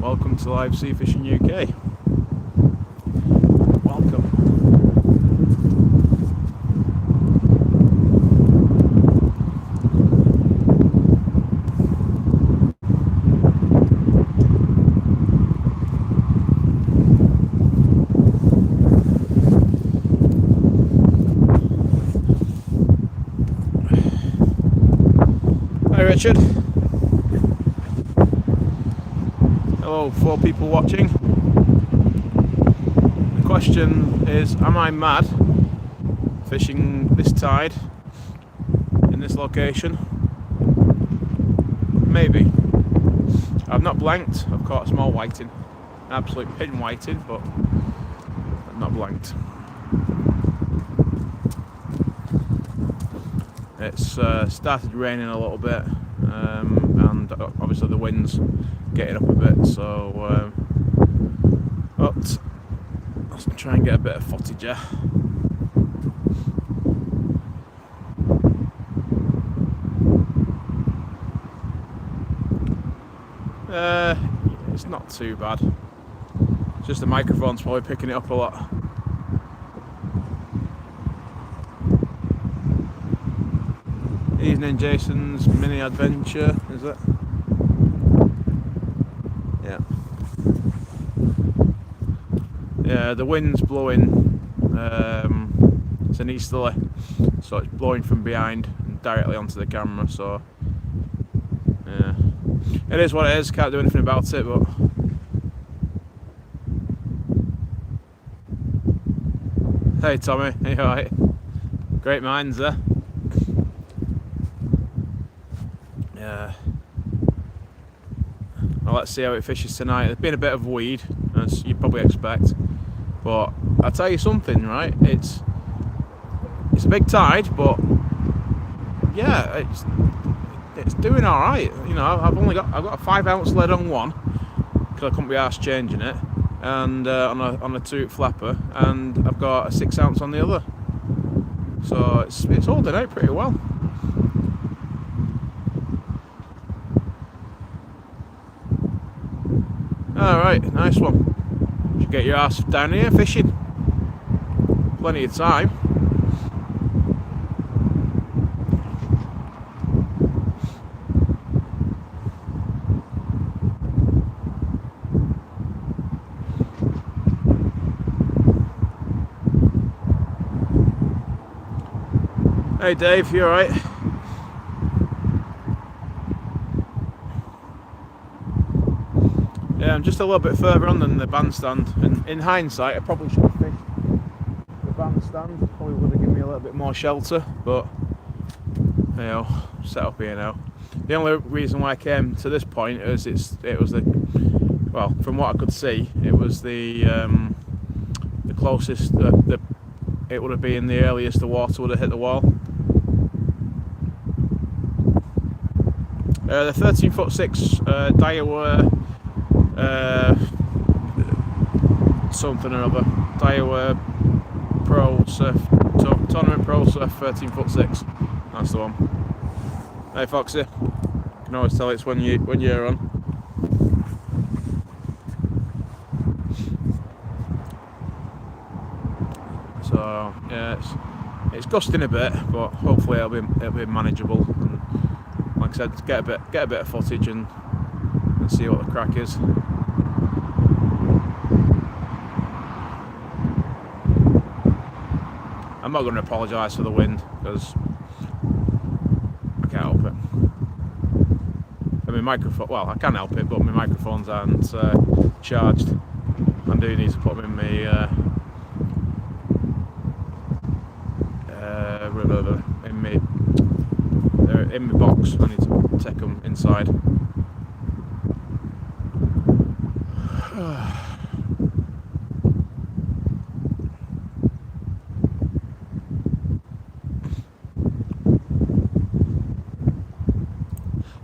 welcome to Live Sea Fishing UK. Welcome. Hi Richard. Hello, 4 people watching. The question is, am I mad fishing this tide in this location? Maybe. I've not blanked, I've caught a small whiting, an absolute pin whiting, but I've not blanked. It's started raining a little bit, and obviously the wind's getting up a bit, so but let's try and get a bit of footage here. It's not too bad. It's just the microphone's probably picking it up a lot. Evening, Jason's mini adventure, is it? Yeah. Yeah, the wind's blowing. It's an easterly, so it's blowing from behind and directly onto the camera. So yeah, it is what it is. Can't do anything about it. But hey, Tommy, are you alright? Great minds there. Well, let's see how it fishes tonight. There's been a bit of weed, as you'd probably expect, but I'll tell you something, right? It's a big tide, but yeah, it's doing all right. You know, I've got a 5 ounce lead on one because I couldn't be arsed changing it, and on a 2 flapper, and I've got a 6 ounce on the other. So it's holding out pretty well. Alright, nice one. Should get your ass down here fishing. Plenty of time. Hey Dave, you alright? Yeah, I'm just a little bit further on than the bandstand, and in hindsight I probably should have fished the bandstand. Probably would have given me a little bit more shelter, but you know, set up here now. The only reason why I came to this point is it was the, well, from what I could see, it was the closest it would have been the earliest the water would have hit the wall. The 13'6" Daiwa something or other, Daiwa Pro Surf, Tournament Pro Surf 13'6". That's the one. Hey Foxy, you can always tell it's when you're on. So yeah, it's gusting a bit, but hopefully it'll be manageable. And like I said, get a bit of footage and see what the crack is. I'm not going to apologise for the wind because I can't help it. And my microphone, well, I can help it, but my microphones aren't charged. I do need to put them in my in my box. I need to take them inside.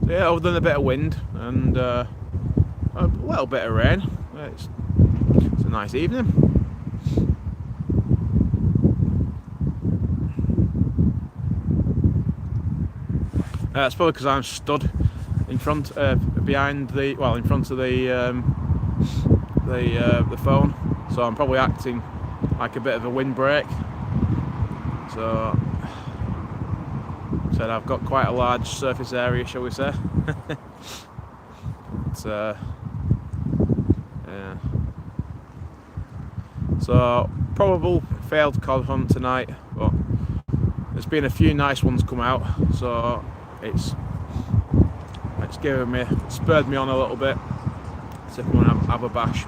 So yeah, other than a bit of wind and a little bit of rain, it's a nice evening. It's probably because I'm stood in front, in front of the the phone, so I'm probably acting like a bit of a windbreak. So said I've got quite a large surface area, shall we say. But, yeah. So probable failed cod hunt tonight, but there's been a few nice ones come out, so it's spurred me on a little bit. So if I want to have a bash.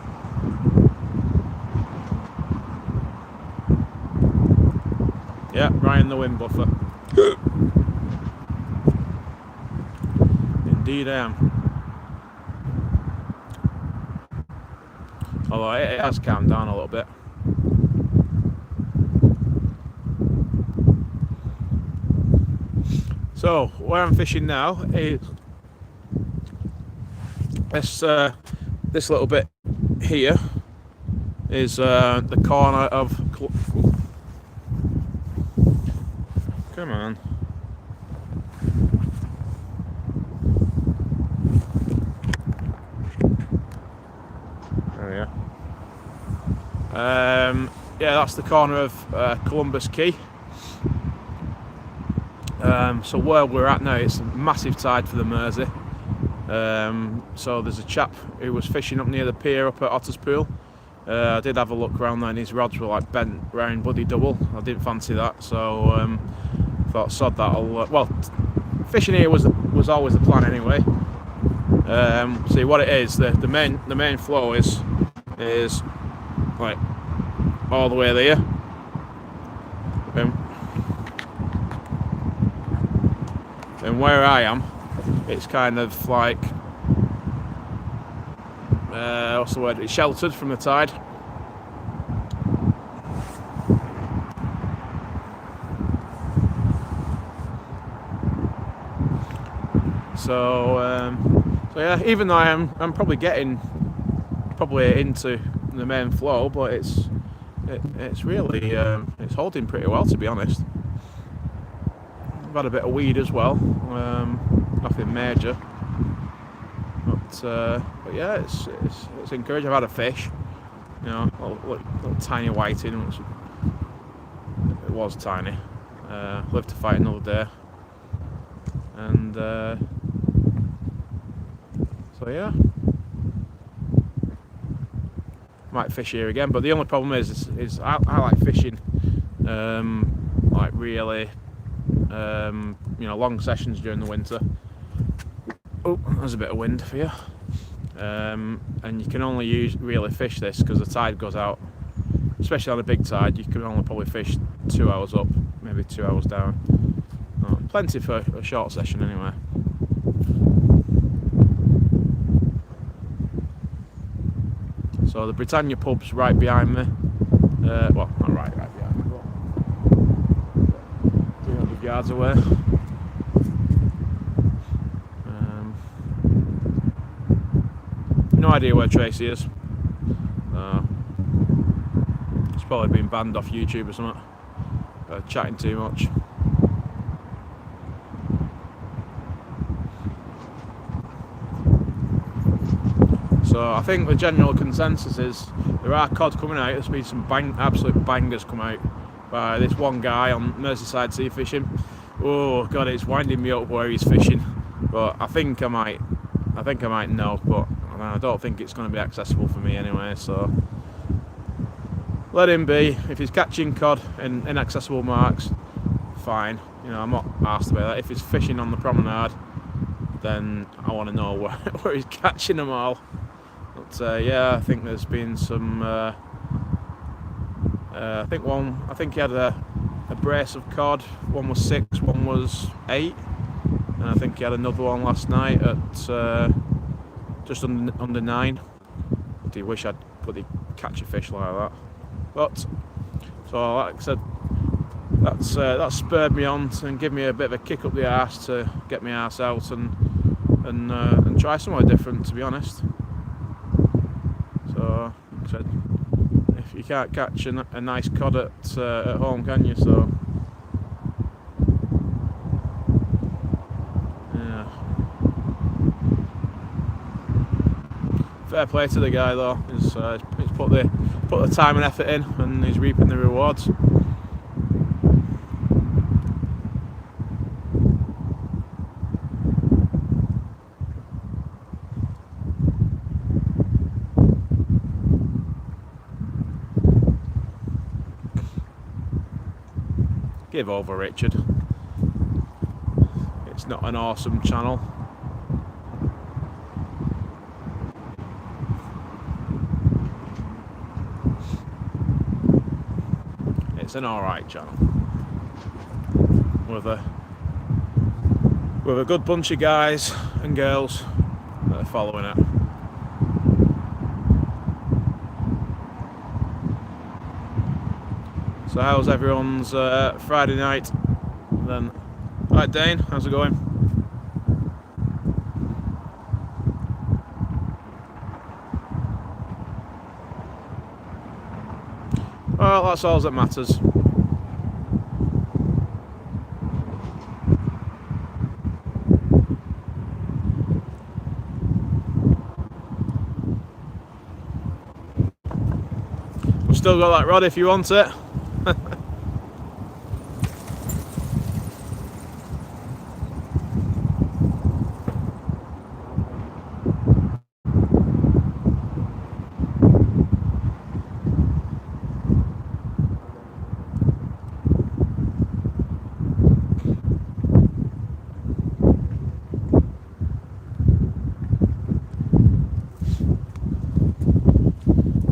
Yeah, right in the wind buffer. Indeed I am. Although it has calmed down a little bit. So where I'm fishing now is this little bit here is the corner of. Come on. There we are. Yeah, that's the corner of Columbus Quay. So where we're at now, it's a massive tide for the Mersey. So there's a chap who was fishing up near the pier up at Otter's Pool. I did have a look around there and his rods were like bent round bloody double. I didn't fancy that, so thought sod that. Well, fishing here was always the plan anyway. See what it is. The main flow is like all the way there. And where I am, it's kind of like what's the word? It's sheltered from the tide. So yeah, even though I'm probably getting into the main flow, but it's really it's holding pretty well, to be honest. I've had a bit of weed as well, nothing major, but yeah, it's encouraging. I've had a fish, you know, little tiny whiting. It was tiny. Live to fight another day, and so yeah, might fish here again. But the only problem is I like fishing, like really. You know, long sessions during the winter. Oh, there's a bit of wind for you. And you can only really fish this because the tide goes out, especially on a big tide. You can only probably fish 2 hours up, maybe 2 hours down. Oh, plenty for a short session anyway. So the Britannia pub's right behind me. Well, not right behind me, but 300 yards away. No idea where Tracy is. He's probably been banned off YouTube or something. Chatting too much. So I think the general consensus is there are cod coming out. There's been some absolute bangers come out by this one guy on Merseyside sea fishing. Oh god, it's winding me up where he's fishing. But I think I might know, but I don't think it's going to be accessible for me anyway, so let him be. If he's catching cod in inaccessible marks, fine. You know, I'm not asked about that. If he's fishing on the promenade, then I want to know where he's catching them all. But yeah, I think there's been some. I think he had a brace of cod. One was 6, one was 8, and I think he had another one last night at. Just under 9. I do wish I'd bloody catch a fish like that. But so, like I said, that spurred me on and give me a bit of a kick up the arse to get my arse out and try somewhere different, to be honest. So, like I said, if you can't catch a nice cod at home, can you? So. fair play to the guy though. He's put the time and effort in, and he's reaping the rewards. Give over, Richard. It's not an awesome channel. It's an alright channel. With a good bunch of guys and girls that are following it. So how's everyone's Friday night then? Right, Dane, how's it going? Well, that's all that matters. We've still got that rod if you want it.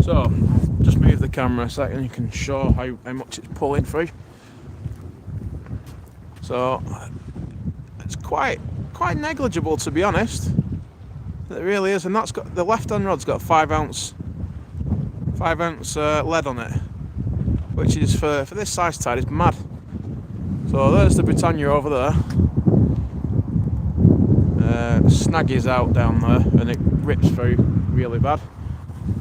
So, just move the camera a second, you can show how much it's pulling through. So, it's quite negligible, to be honest. It really is, and that's got the left-hand rod's got 5 ounce lead on it, which is for this size tide is mad. So there's the Britannia over there. Snaggy's out down there, and it rips through really bad.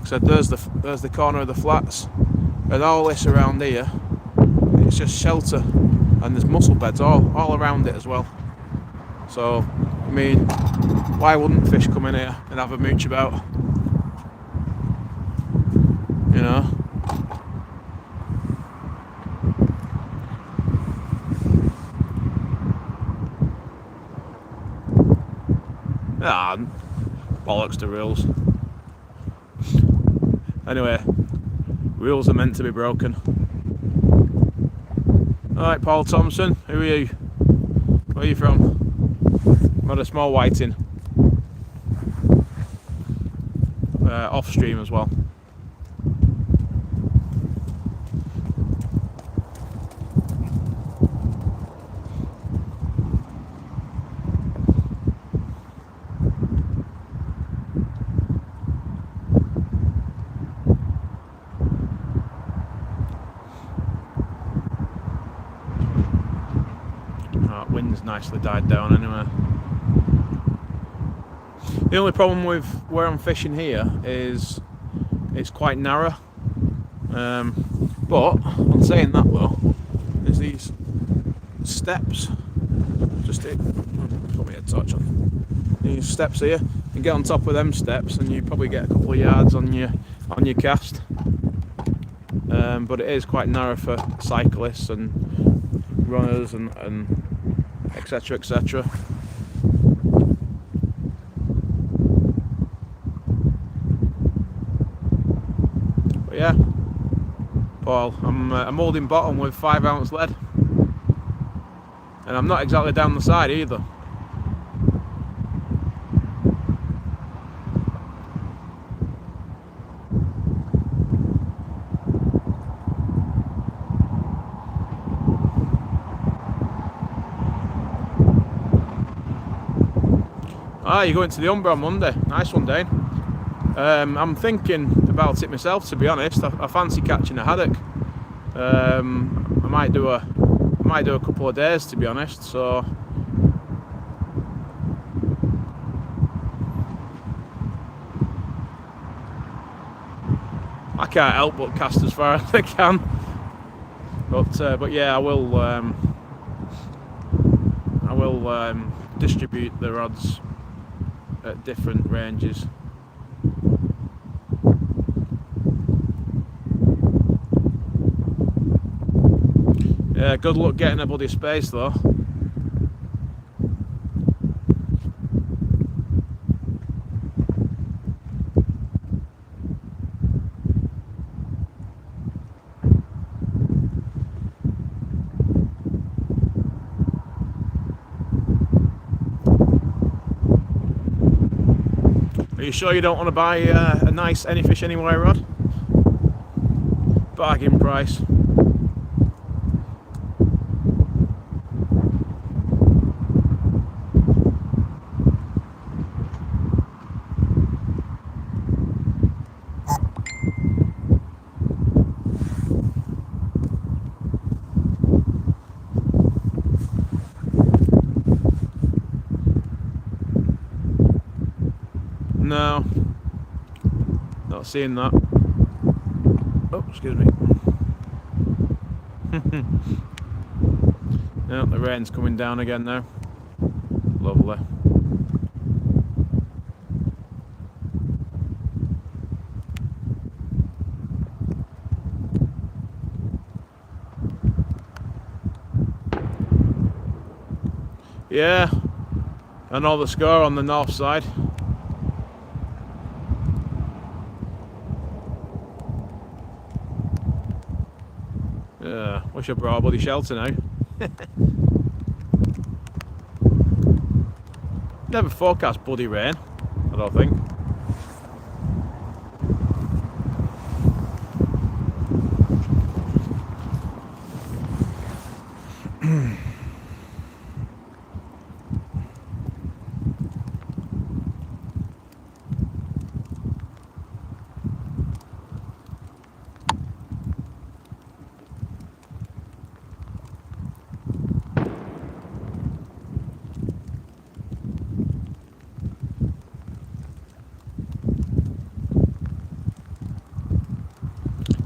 So there's the corner of the flats, and all this around here, it's just shelter, and there's mussel beds all around it as well. So, I mean, why wouldn't fish come in here and have a mooch about? You know? Ah, bollocks to rules. Anyway, rules are meant to be broken. Alright, Paul Thompson, who are you? Where are you from? I've had a small whiting. Off stream as well. Wind's nicely died down anyway. The only problem with where I'm fishing here is it's quite narrow. But on saying that though, there's these steps. Just put me a touch on these steps here. You get on top of them steps, and you probably get a couple of yards on your cast. But it is quite narrow for cyclists and runners and etc, etc. But yeah, Paul, I'm holding bottom with 5 ounce lead, and I'm not exactly down the side either. Ah, you're going to the Umbra on Monday. Nice one, Dane. I'm thinking about it myself, to be honest. I fancy catching a haddock. I might do a couple of days, to be honest. So I can't help but cast as far as I can. But yeah, I will distribute the rods at different ranges. Yeah, good luck getting a bloody space though. Are you sure you don't want to buy a nice Any Fish Anywhere rod? Bargain price. No, not seeing that. Oh, excuse me. No, the rain's coming down again now. Lovely. Yeah, I know the score on the north side. Yeah, wish I brought a bloody shelter now. Never forecast bloody rain, I don't think.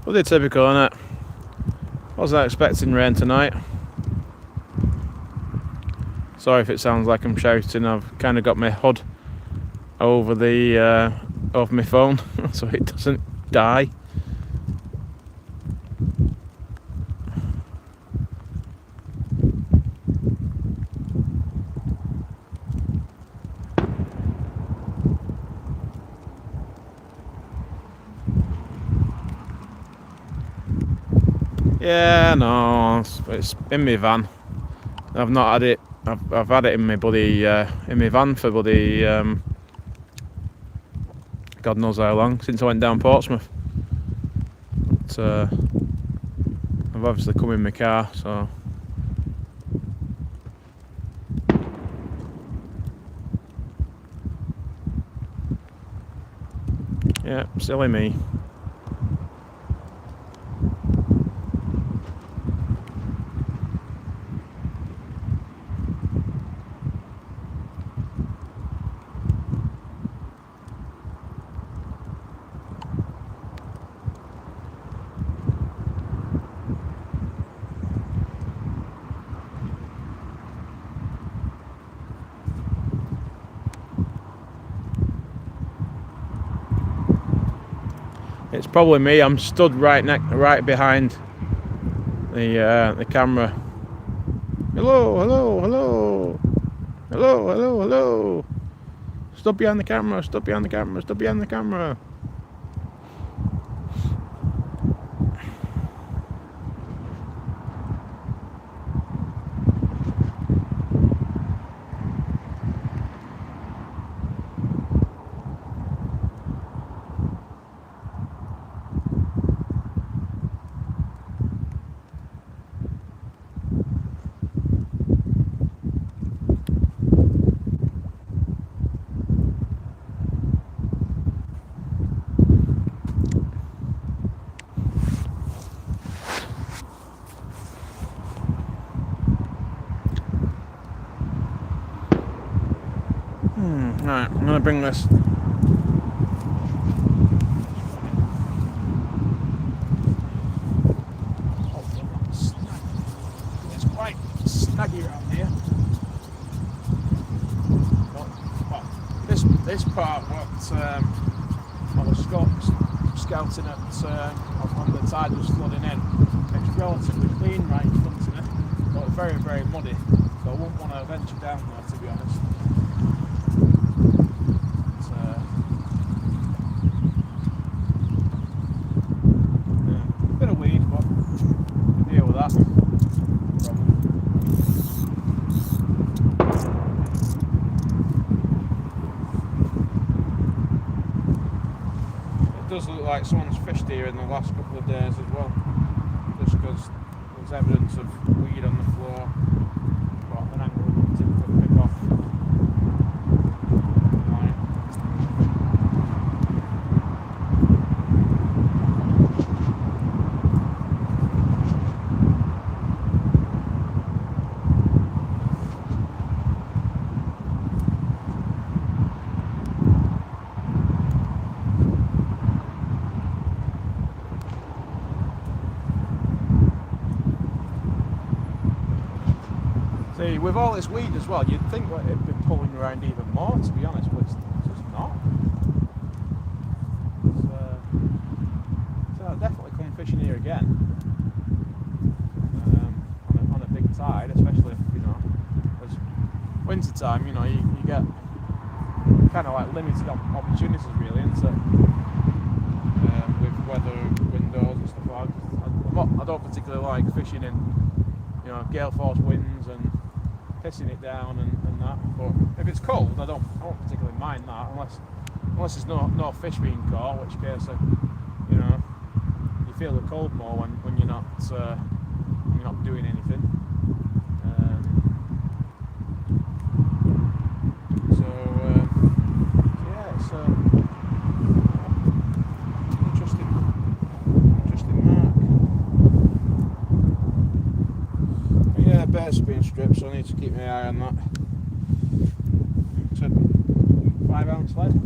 Well, they're typical, innit? Wasn't expecting rain tonight. Sorry if it sounds like I'm shouting. I've kind of got my hood over the over my phone so it doesn't die. Yeah, no, it's in my van. I've not had it. I've had it in my bloody in my van for bloody God knows how long, since I went down Portsmouth. But I've obviously come in my car, so. Yeah, silly me. It's probably me. I'm stood right behind the camera. Hello, hello, hello, hello, hello, hello. Stop behind the camera. Stop behind the camera. Stop behind the camera. Right, I'm going to bring this. It's quite snaggy around here. But this part, what I was scouting at on the tide was flooding in. It's relatively clean right in front of me. very, very muddy, so I wouldn't want to venture down there, to be honest. It's, a bit of weed, but deal with that. It does look like someone's fished here in the last couple of days as well, just because there's evidence of weed on the floor. But an angle would typically pick off. See, with all this weed as well, you'd think that it'd be pulling around even more, to be honest, but it's just not. So I'll definitely come fishing here again on a big tide, especially if, it's winter time. You get kind of like limited opportunities really, isn't it? With weather, windows and stuff like that. I don't particularly like fishing in gale force winds and pissing it down and that, but if it's cold, I don't particularly mind that, unless there's no fish being caught, which case you feel the cold more when you're not doing anything. Yeah, it's interesting mark. Yeah, bear's being stripped, so I need to keep my eye on that. It's a 5 ounce lead, and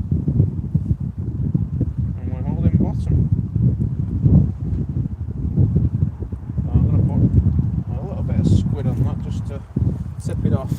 we're holding bottom. So I'm going to put a little bit of squid on that just to tip it off.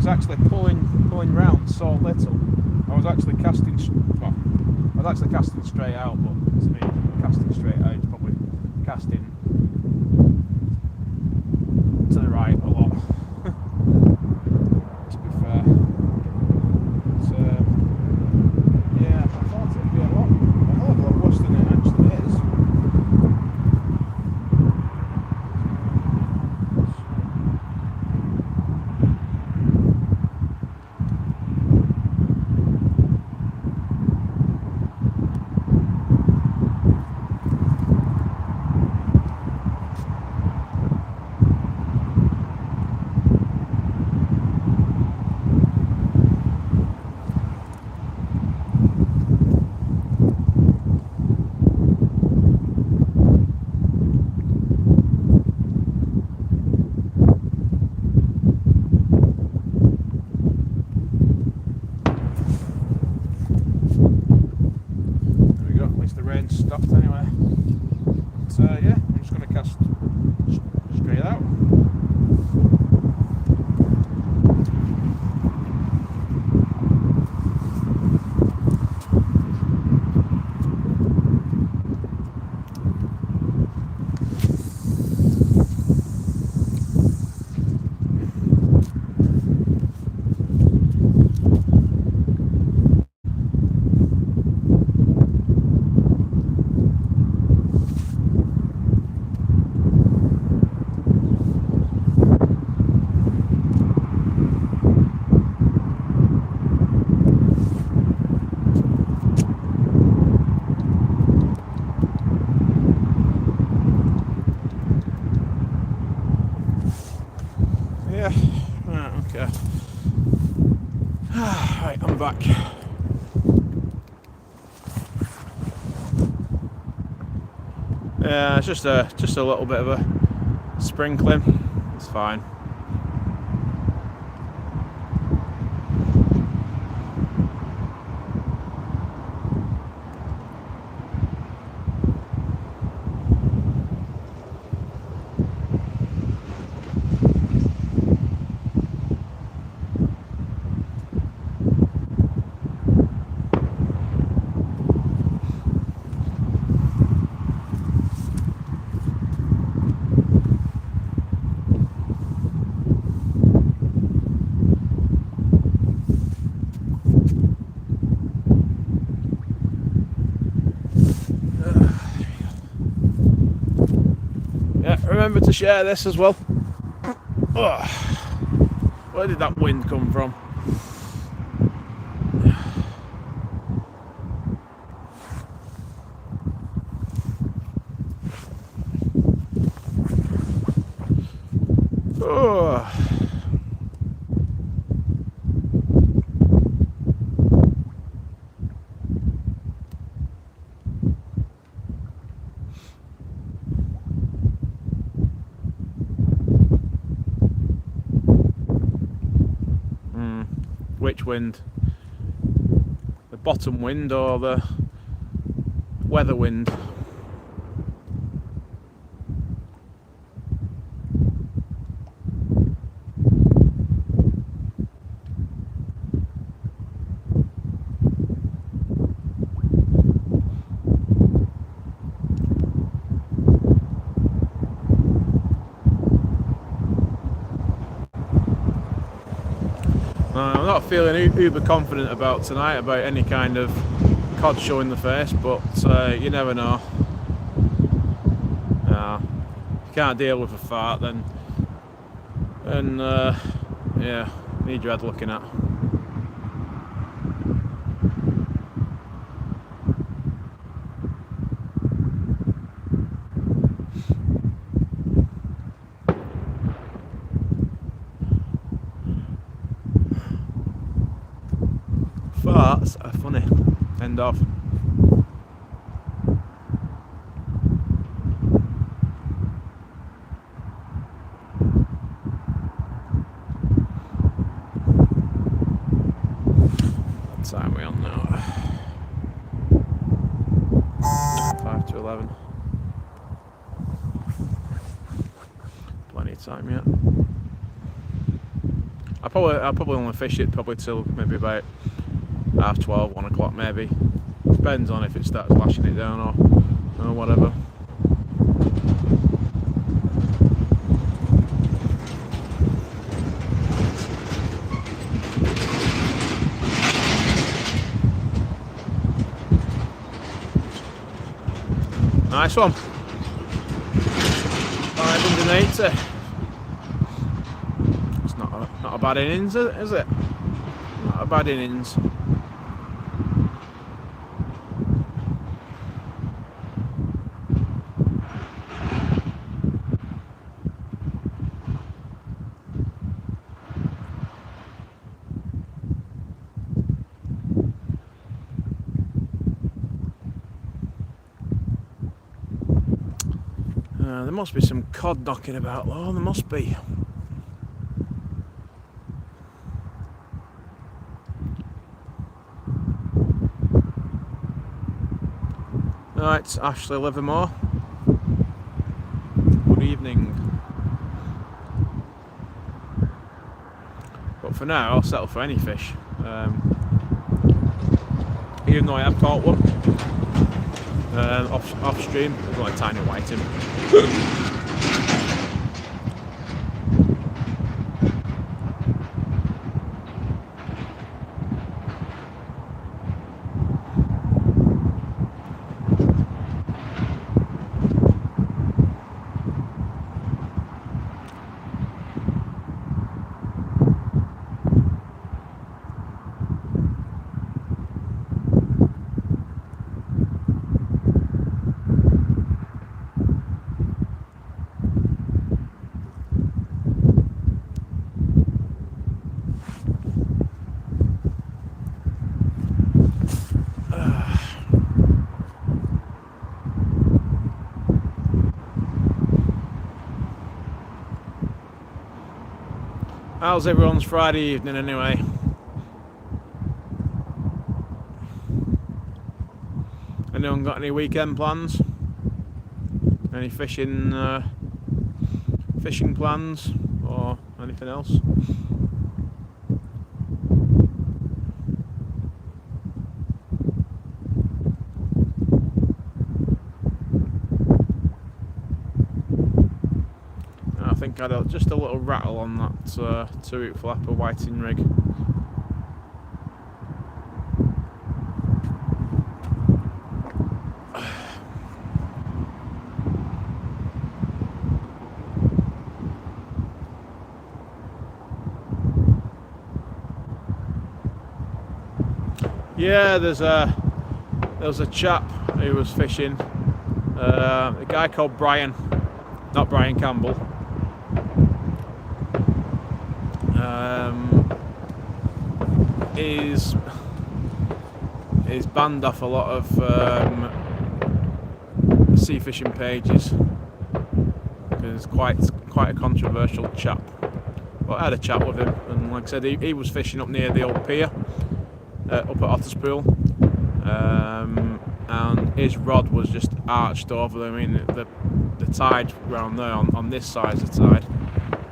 Actually pulling round so little. I was actually casting straight out, but to me, casting straight out is probably casting to the right a lot. To be fair, so yeah, I thought it'd be a hell of a lot worse than it actually is. Stopped anyway. So yeah, I'm just going to cast straight out. Yeah, it's just a little bit of a sprinkling. It's fine. Yeah, remember to share this as well. Oh, where did that wind come from? Oh. Which wind? The bottom wind or the weather wind? I'm not feeling uber confident about tonight, about any kind of cod show in the face, but you never know. If you can't deal with a fart, then yeah, need your head looking at. Farts are funny. End of. What time are we on now? 5 to 11. Plenty of time yet. I'll probably only fish it probably till maybe about 12:30, 1 o'clock maybe. Depends on if it starts lashing it down or whatever. Nice one. 580. It's not a bad innings, is it? Not a bad innings. There must be some cod knocking about though, there must be. Right, Ashley Livermore. Good evening. But for now, I'll settle for any fish. Even though I have caught one off stream, there's only a tiny whiting. How's everyone's Friday evening anyway? Anyone got any weekend plans? Any fishing plans or anything else? I think I had just a little rattle on that 2-hook flapper whiting rig. Yeah, there was a chap who was fishing, a guy called Brian, not Brian Campbell. He's banned off a lot of sea fishing pages because he's quite a controversial chap. But I had a chat with him, and like I said, he was fishing up near the old pier, up at Otterspool, and his rod was just arched over. I mean, the tide round there on this side of the tide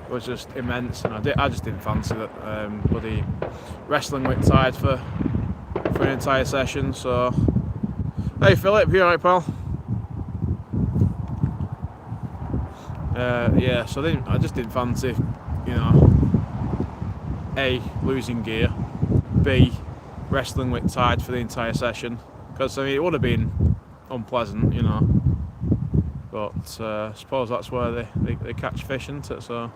was just immense, and I just didn't fancy that bloody wrestling with tide for an entire session. So, hey Philip, you alright, pal? Yeah, so I just didn't fancy, you know, A, losing gear, B, wrestling with tide for the entire session, because I mean it would have been unpleasant, you know, but I suppose that's where they catch fish, isn't it? So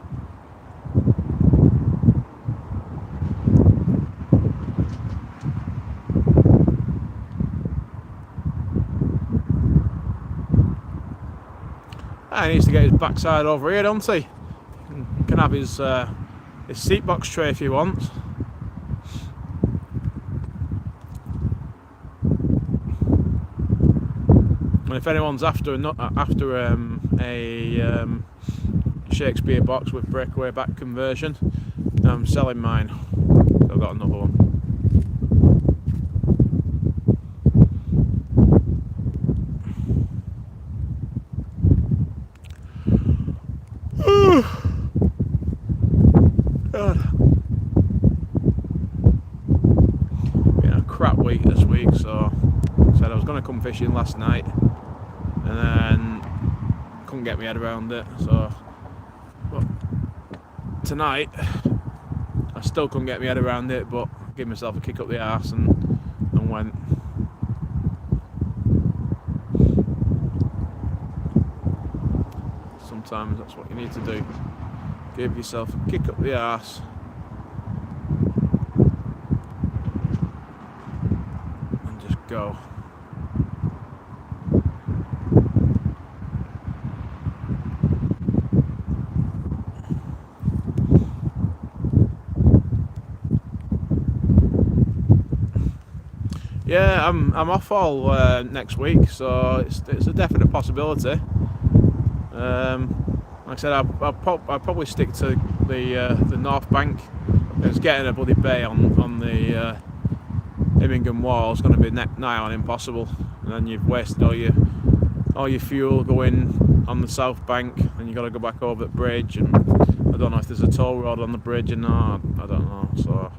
he needs to get his backside over here, don't he? He can have his seat box tray if he wants. And if anyone's after a Shakespeare box with breakaway back conversion, I'm selling mine. I've got another one. God. Been a crap week this week, so I said I was going to come fishing last night, and then couldn't get my head around it. So, but tonight I still couldn't get my head around it, but gave myself a kick up the arse and went. Sometimes that's what you need to do. Give yourself a kick up the arse and just go. Yeah, I'm off all next week, so it's a definite possibility. Like I said, I'll probably stick to the North Bank. It's getting a bloody bay on the Immingham Wall is going to be nigh on impossible, and then you've wasted all your fuel going on the South Bank, and you got to go back over the bridge, and I don't know if there's a toll road on the bridge or not. I don't know. So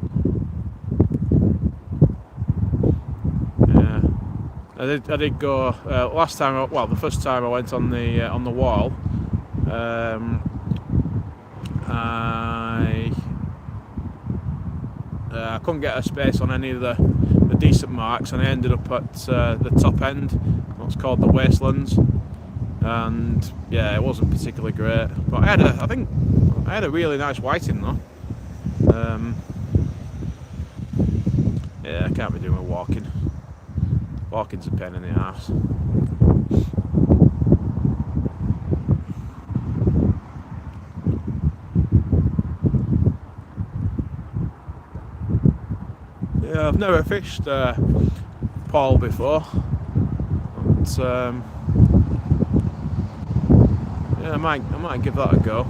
yeah, I did go last time. Well, the first time I went on the wall. I couldn't get a space on any of the decent marks, and I ended up at the top end, what's called the Wastelands, and yeah, it wasn't particularly great. But I think I had a really nice whiting though. Yeah, I can't be doing walking. Walking's a pain in the arse. Yeah, I've never fished Paul before, but yeah, I might give that a go.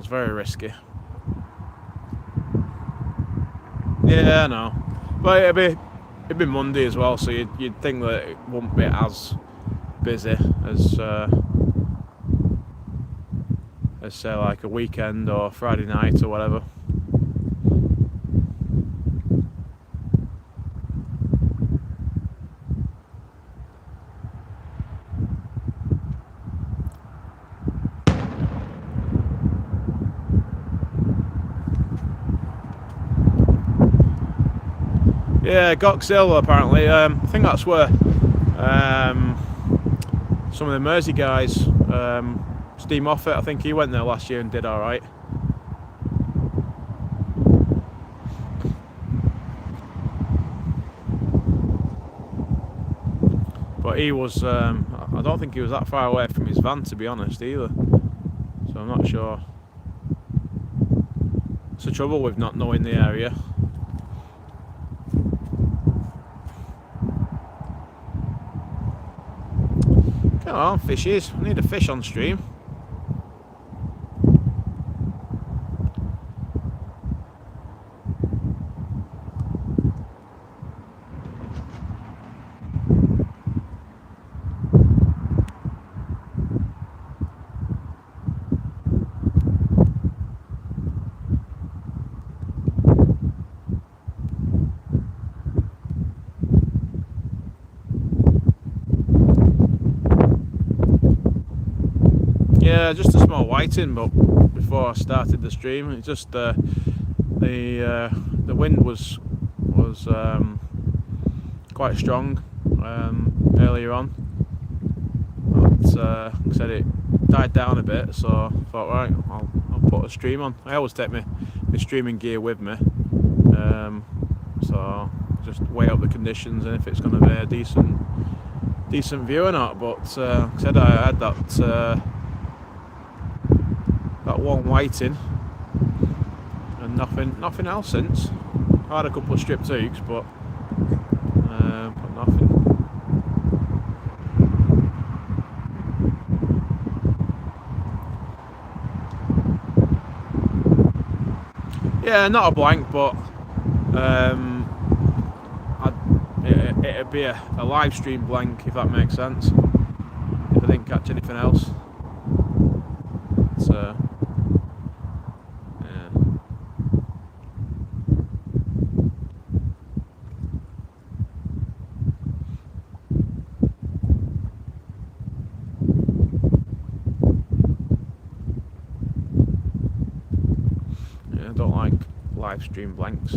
very risky. Yeah, I know. But it'd be Monday as well, so you'd think that it wouldn't be as busy as say like a weekend or Friday night or whatever. Yeah, Gox Hill apparently. I think that's where some of the Mersey guys, Steve Moffat, I think he went there last year and did alright. But he was, I don't think he was that far away from his van, to be honest, either. So I'm not sure. It's the trouble with not knowing the area. Come on, fishes. I need a fish on stream. Yeah, just a small whiting, but before I started the stream, it just the wind was quite strong earlier on. But like I said, it died down a bit, so I thought, right, I'll put a stream on. I always take my streaming gear with me, so just weigh up the conditions and if it's going to be a decent view or not. But like I said, I had that one whiting and nothing else since. I had a couple of strip tooks, but nothing. Yeah, not a blank, but it'd be a live stream blank, if that makes sense, if I didn't catch anything else. So I don't like live stream blanks.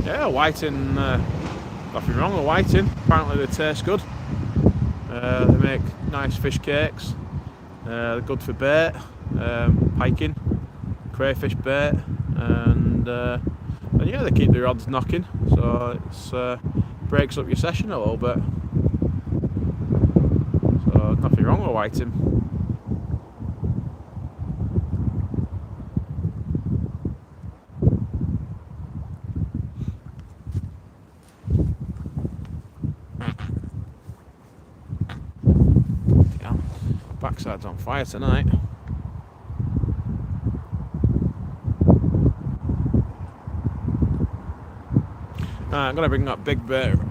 Yeah, whiting, nothing wrong with whiting. Apparently they taste good. They make nice fish cakes. They're good for bait, piking, crayfish bait, and yeah, they keep the rods knocking, so it's breaks up your session a little bit. So nothing wrong with whiting. Yeah, backside's on fire tonight. I'm gonna bring that big bait rod.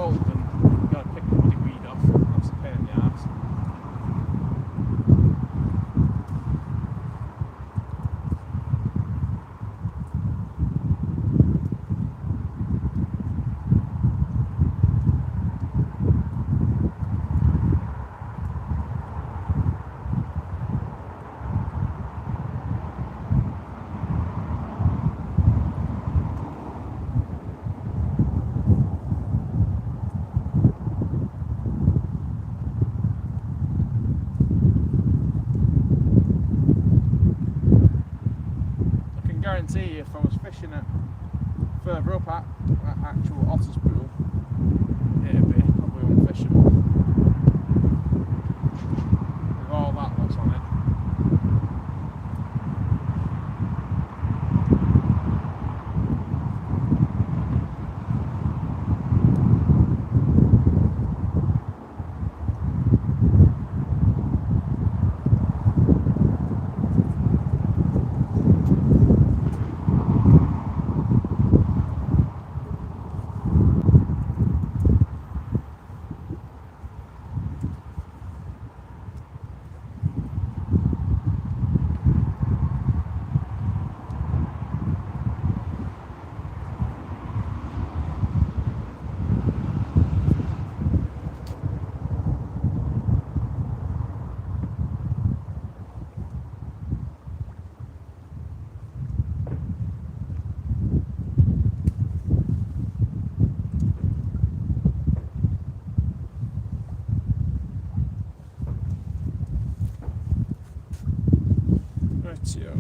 cold and you gotta pick the bloody weed off. That's a pain in the arse. Guarantee you, if I was fishing at further up at actual Otter's Pool, it'd be probably unfishable with all that that's on it. Rightio.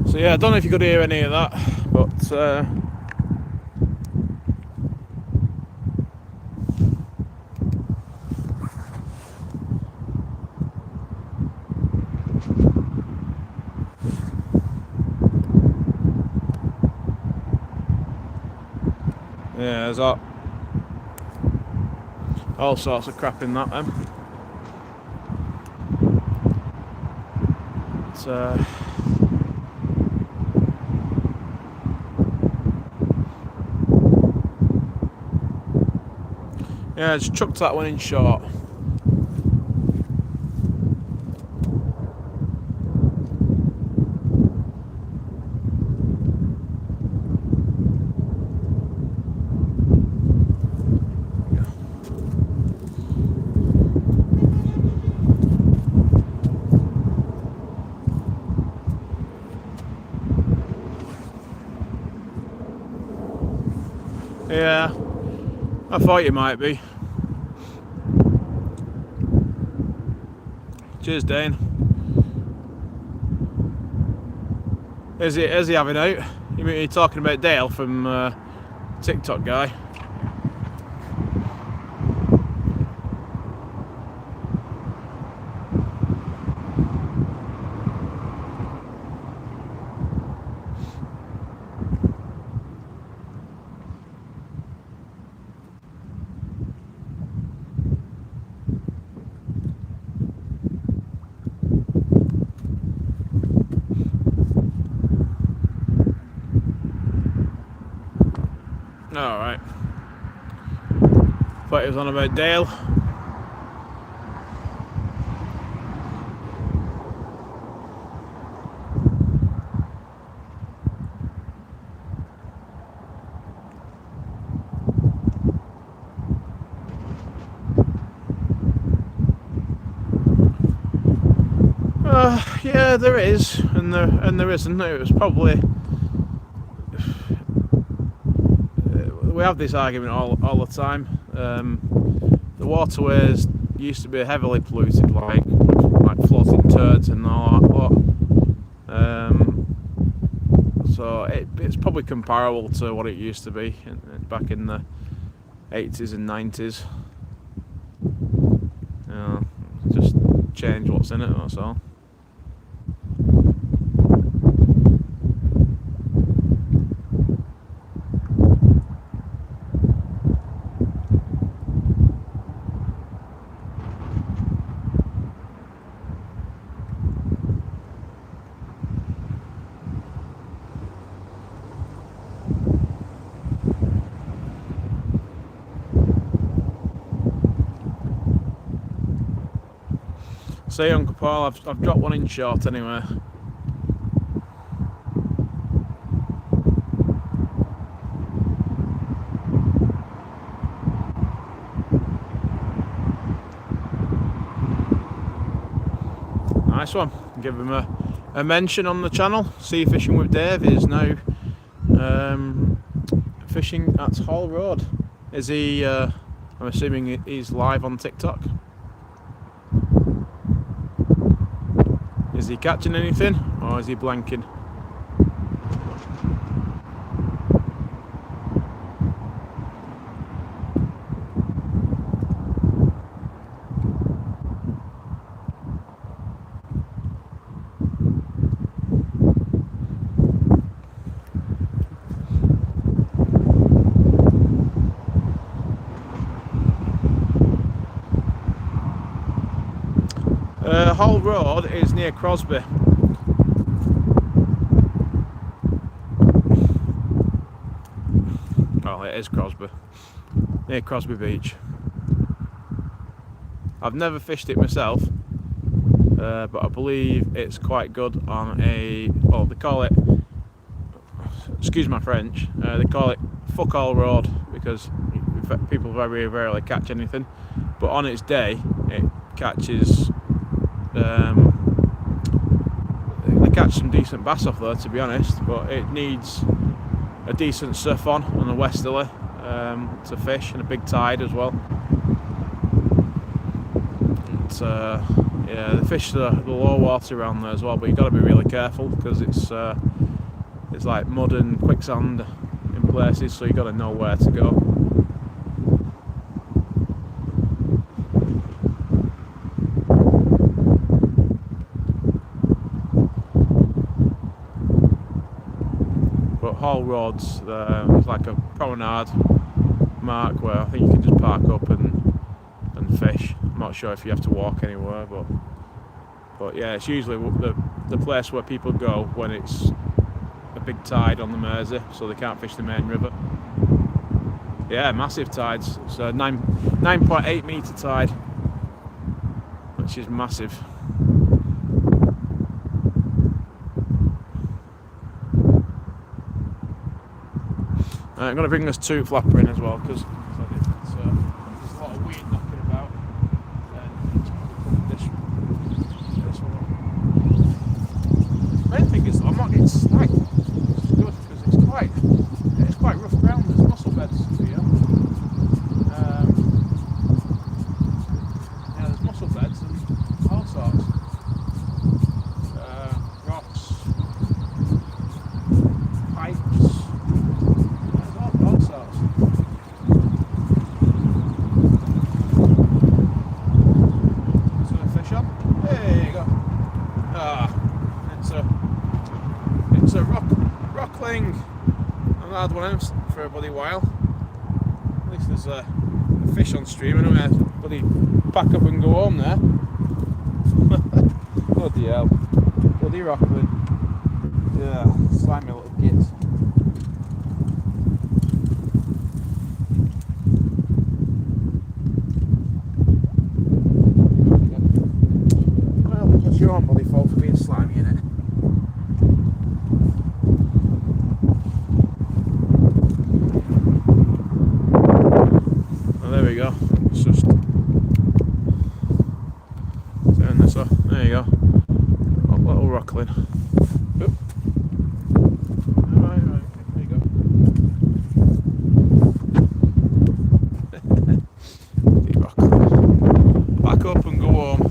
So yeah, I don't know if you could hear any of that, but yeah, there's all sorts of crap in that then. But, Yeah, just chucked that one in short. Yeah, I thought you might be. Cheers, Dane. Is he having out? You're talking about Dale from TikTok guy? Alright. Thought he was on about Dale. Yeah, there is, and there isn't. It was probably we have this argument all the time. The waterways used to be heavily polluted, like floating turds and all that lot. So it's probably comparable to what it used to be back in the 80s and 90s. Just change what's in it, that's all. See, Uncle Paul, I've dropped one in short anyway. Nice one. Give him a mention on the channel. Sea Fishing with Dave is now fishing at Hall Road. Is he? I'm assuming he's live on TikTok. Is he catching anything, or is he blanking? Hall Road is near Crosby. Oh, it is Crosby. Near Crosby Beach. I've never fished it myself, but I believe it's quite good on a, well, they call it, excuse my French, they call it fuck all road because people very rarely catch anything, but on its day it catches, they catch some decent bass off there, to be honest, but it needs a decent surf on a westerly to fish, and a big tide as well. Yeah, they fish the low water around there as well, but you've got to be really careful because it's like mud and quicksand in places, so you've got to know where to go. But Hall Road's it's like a promenade mark where I think you can just park up and fish. I'm not sure if you have to walk anywhere, but yeah, it's usually the place where people go when it's a big tide on the Mersey, so they can't fish the main river. Yeah, massive tides. It's a 9.8 metre tide, which is massive. I'm going to bring this toot flapper in as well, because there's a lot of weed knocking about. This one. The main thing is I'm not getting snagged, which is good, because it's quite rough ground. There's mussel beds here. Yeah, there's mussel beds and all sorts. Rocks, pipes. All sorts. So a fish on. There you go. It's a rockling. I've not had one else for a bloody while. At least there's a fish on stream. I'm gonna bloody pack up and go home there. Bloody hell. Bloody rockling. Yeah, slimy little kids. What's your own bloody fault for being slimy, innit? Well, there we go. It's just turn this off. There you go. A little rockling. Oop. Right, there you go. Bloody rockling. Back up and go home.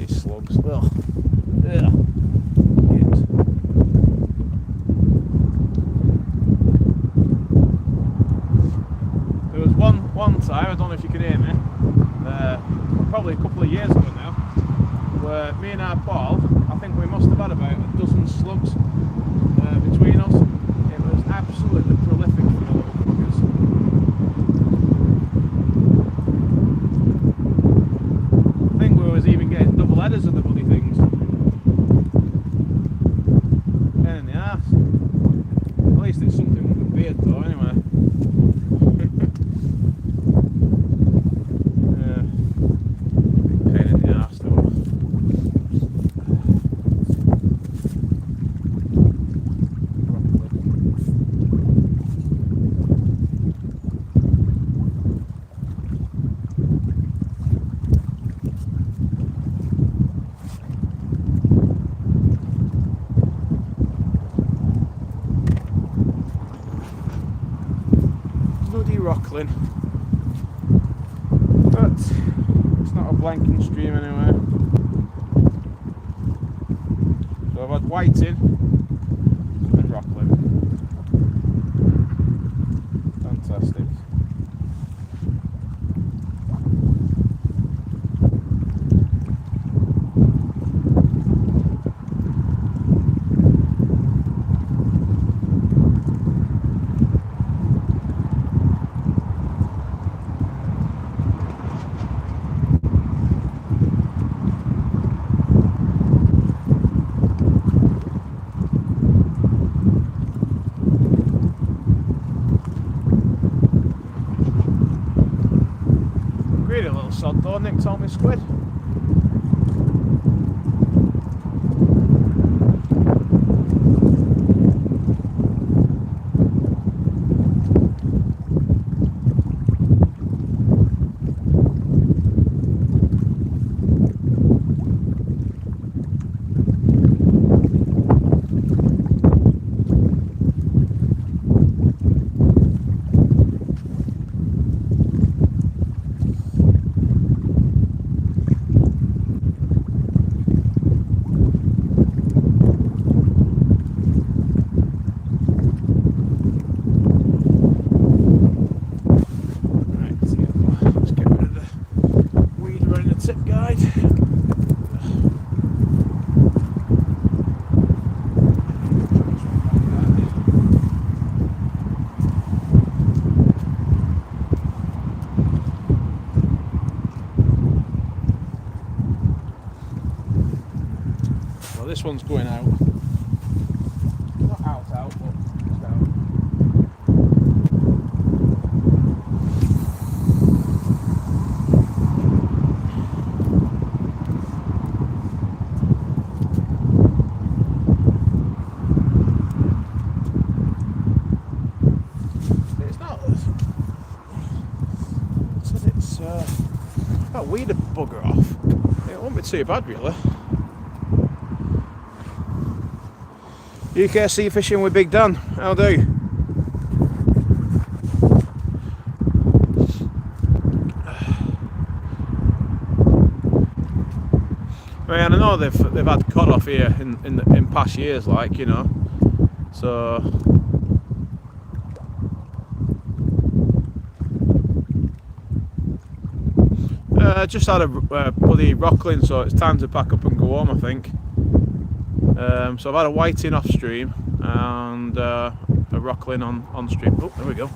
Slugs. Ugh. Yeah. There was one time, I don't know if you can hear me, probably a couple of years ago now, where me and our pal, I think we must have had about a dozen slugs between us. It was absolutely prolific for the little buggers. I think we was even getting double headers of the bloody things. Pain in the arse. At least it's something with a beard though, anyway. Yeah. Pain in the arse though. Bloody rockling, but it's not a blanking stream anyway. So I've had whiting and rockling. Fantastic. Greedy little sod though, nicked all my squid. Tip guide. Well, this one's going out. Not out, but just out. that weed a bugger off. It won't be too bad really. UK sea fishing with Big Dan. How do? I mean, I know they've had cod off here in past years, like, you know. So just had a bloody rockling, so it's time to pack up and go home, I think. So I've had a whiting off stream and a rockling on stream. Oh, there we go.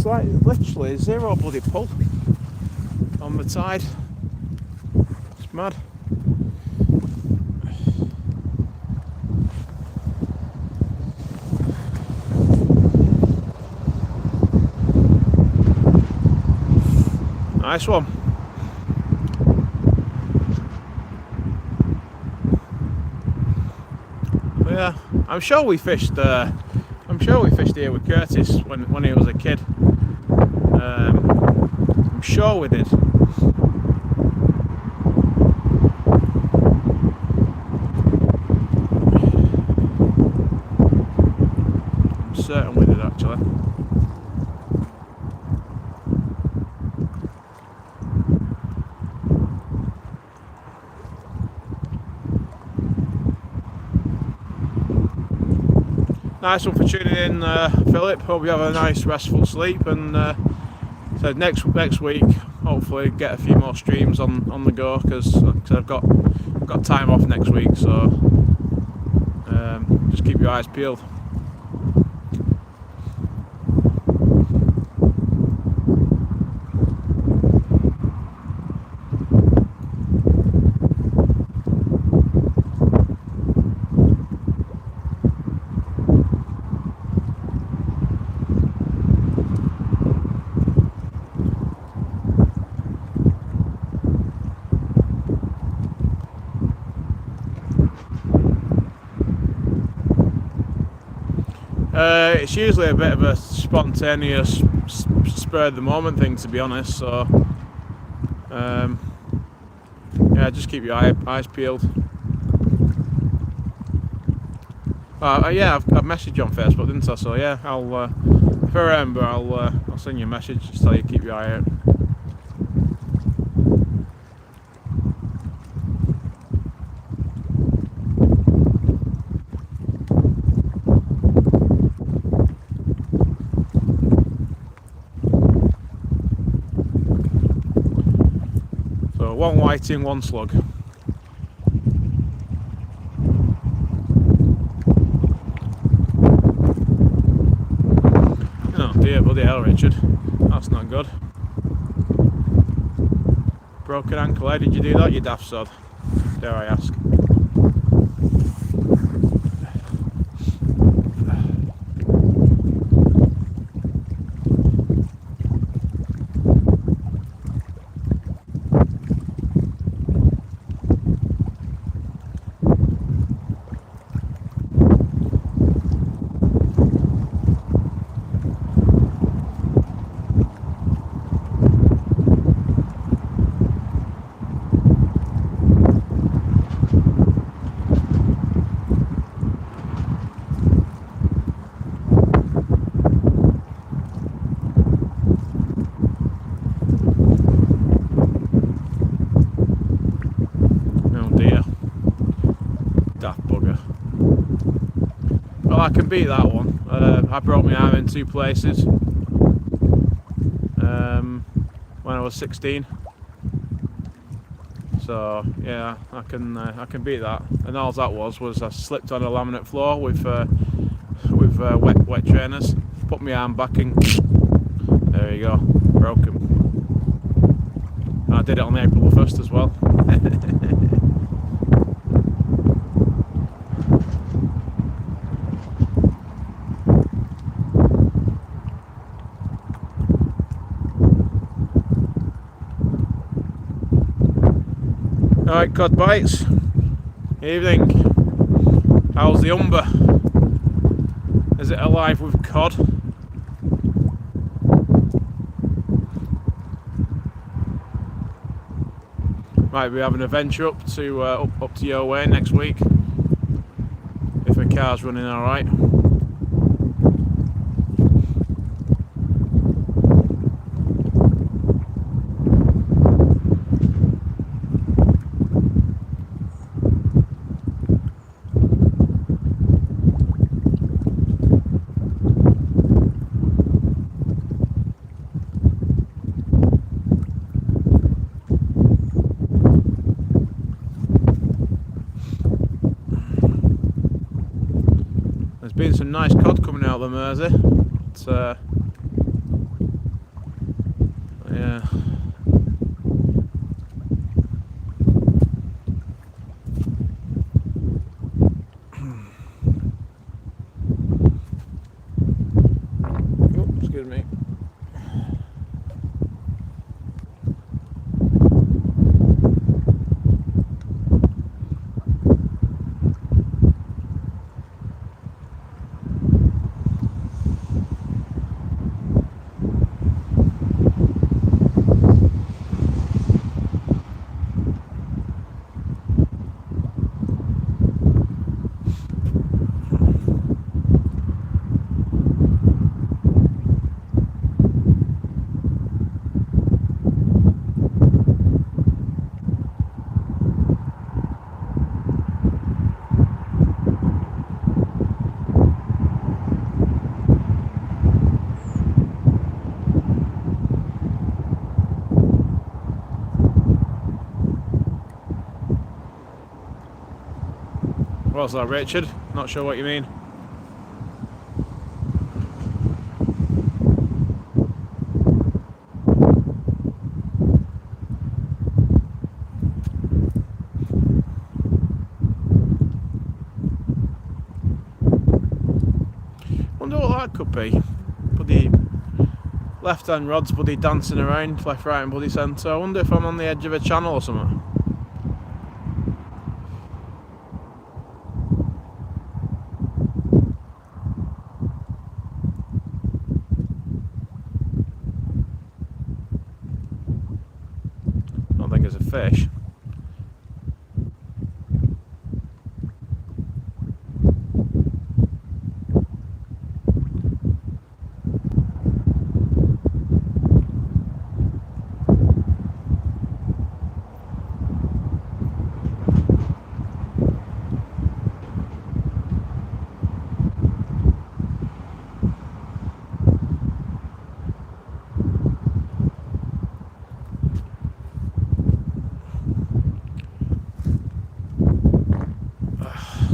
Like literally zero bloody pull on the tide. It's mad. Nice one. But yeah, I'm sure we fished here with Curtis when he was a kid. I'm sure we did. I'm certain we did actually. Nice one for tuning in, Philip. Hope you have a nice restful sleep, and so next week hopefully get a few more streams on the go, because I've got time off next week, so just keep your eyes peeled. it's usually a bit of a spontaneous, spur of the moment thing, to be honest. So yeah, just keep your eyes peeled. Yeah, I've messaged you on Facebook, didn't I? So yeah, I'll if I remember, I'll send you a message, just tell you keep your eye out. So 1 whiting, 1 slug. Oh dear, bloody hell, Richard. That's not good. Broken ankle, how did you do that, you daft sod? Dare I ask? Well, I can beat that one. I broke my arm in 2 places when I was 16. So yeah, I can beat that. And all that was I slipped on a laminate floor with wet trainers, put my arm back and there you go, broken. And I did it on April the 1st as well. Alright, cod bites. Evening. How's the umber? Is it alive with cod? Might be having a venture up to your way next week if my car's running alright. There's been some nice cod coming out of the Mersey. It's, yeah. Oh, excuse me. What's that, Richard? Not sure what you mean. Wonder what that could be. Bloody left-hand rod's bloody dancing around, left, right and bloody centre. I wonder if I'm on the edge of a channel or something. as a fish.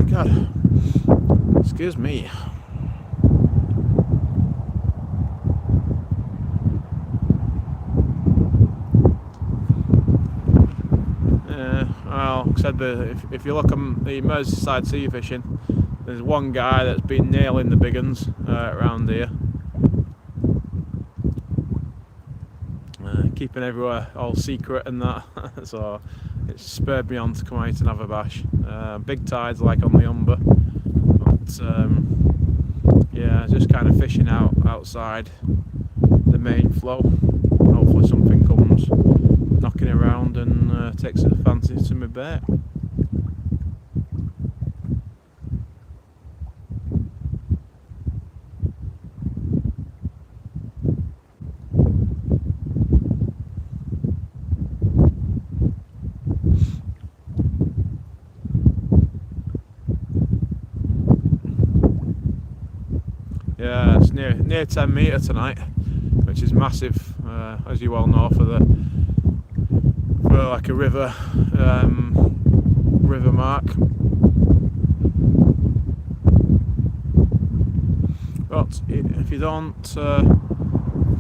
God, excuse me. Well, like I said, if you look at the Merseyside sea fishing, there's one guy that's been nailing the big uns around here, keeping everywhere all secret and that. So it spurred me on to come out and have a bash. Big tides like on the Humber, but yeah, just kind of fishing outside the main flow. Hopefully something comes knocking around and takes a fancy to my bait. Yeah, it's near 10 metre tonight, which is massive, as you well know, for like a river mark. But if you don't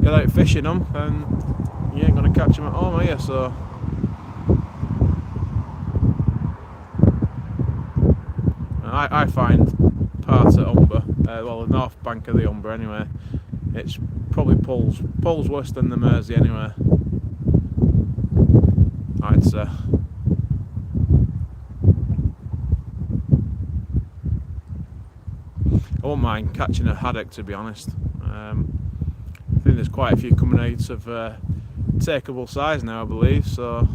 get out fishing them, then you ain't gonna catch them at home, are you? So I find parts at Humber, well, the north bank of the Humber anyway, it's probably pulls worse than the Mersey anyway, I'd say. I won't mind catching a haddock, to be honest. I think there's quite a few coming out of takeable size now, I believe, so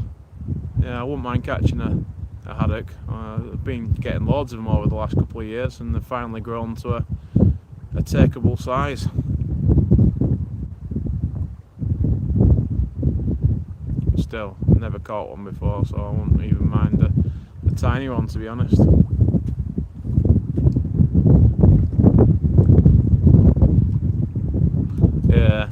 yeah, I wouldn't mind catching a haddock. I've been getting loads of them over the last couple of years, and they've finally grown to a takeable size. Still, never caught one before, so I wouldn't even mind a tiny one, to be honest. Yeah.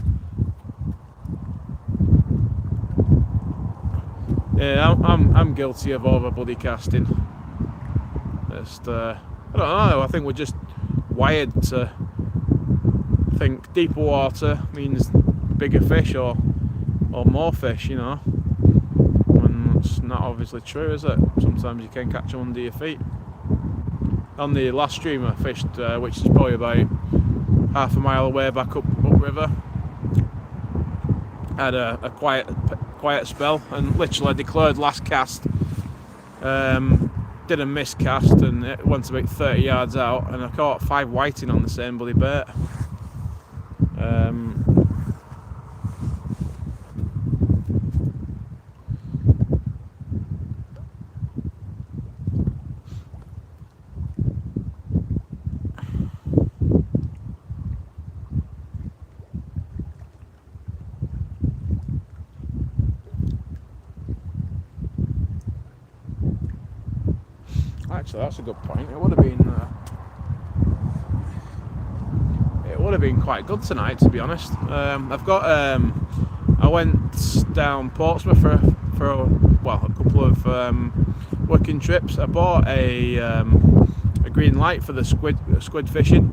Yeah, I'm guilty of over bloody casting. Just I don't know. I think we're just wired to think deeper water means bigger fish or more fish, you know. And it's not obviously true, is it? Sometimes you can catch them under your feet. On the last stream I fished, which is probably about half a mile away back upriver, I had a quiet spell and literally declared last cast, did a miscast and it went about 30 yards out, and I caught 5 whiting on the same bloody bait. Actually, that's a good point. It would have been quite good tonight, to be honest. I've got I went down Portsmouth for a couple of working trips. I bought a green light for the squid fishing,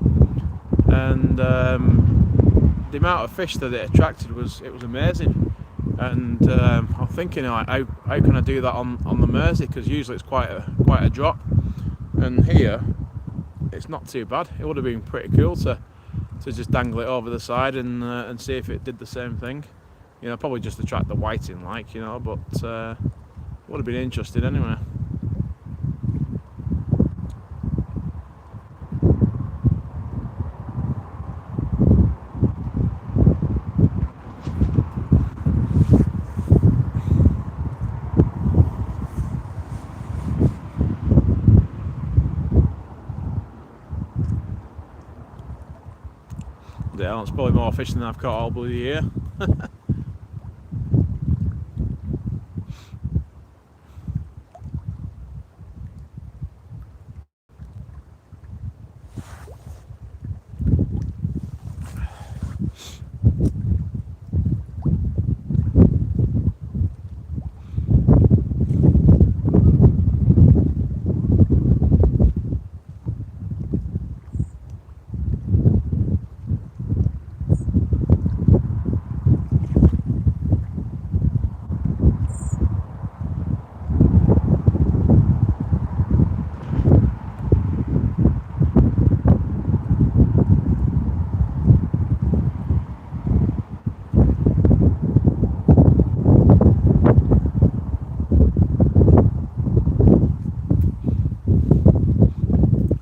and the amount of fish that it attracted was amazing. And I'm thinking, like, how can I do that on the Mersey? Because usually it's quite a drop, and here it's not too bad. It would have been pretty cool to just dangle it over the side and see if it did the same thing. You know, probably just attract the whiting, like, you know, but it would have been interesting anyway. Yeah, that's probably more fish than I've caught all bloody year.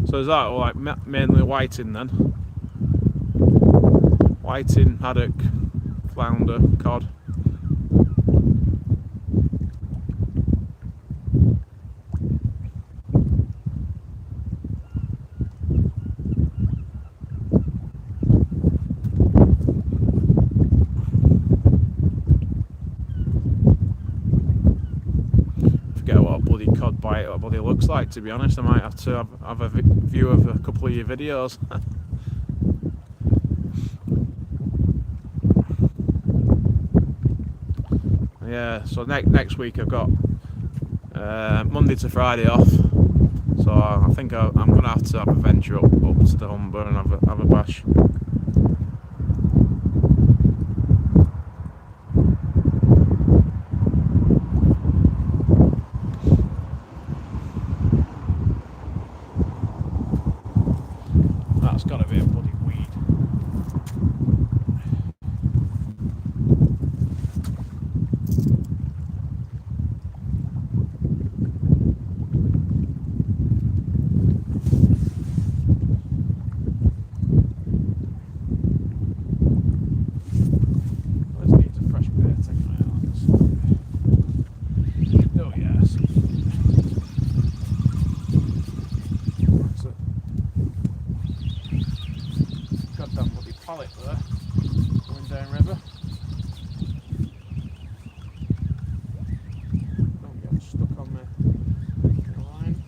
So is that like mainly whiting then? Whiting, haddock, flounder, cod. Forget what a bloody cod bite, what bloody looks like, to be honest. I might have to have a view of a couple of your videos. Yeah, so next week I've got Monday to Friday off, so I think I'm going to have a venture up to the Humber and have a bash. That's got to be a bloody weed. Goddamn bloody pallet there, going down river. Don't get stuck on the line.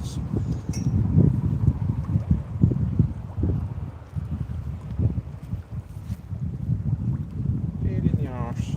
yards. Pain in the arse.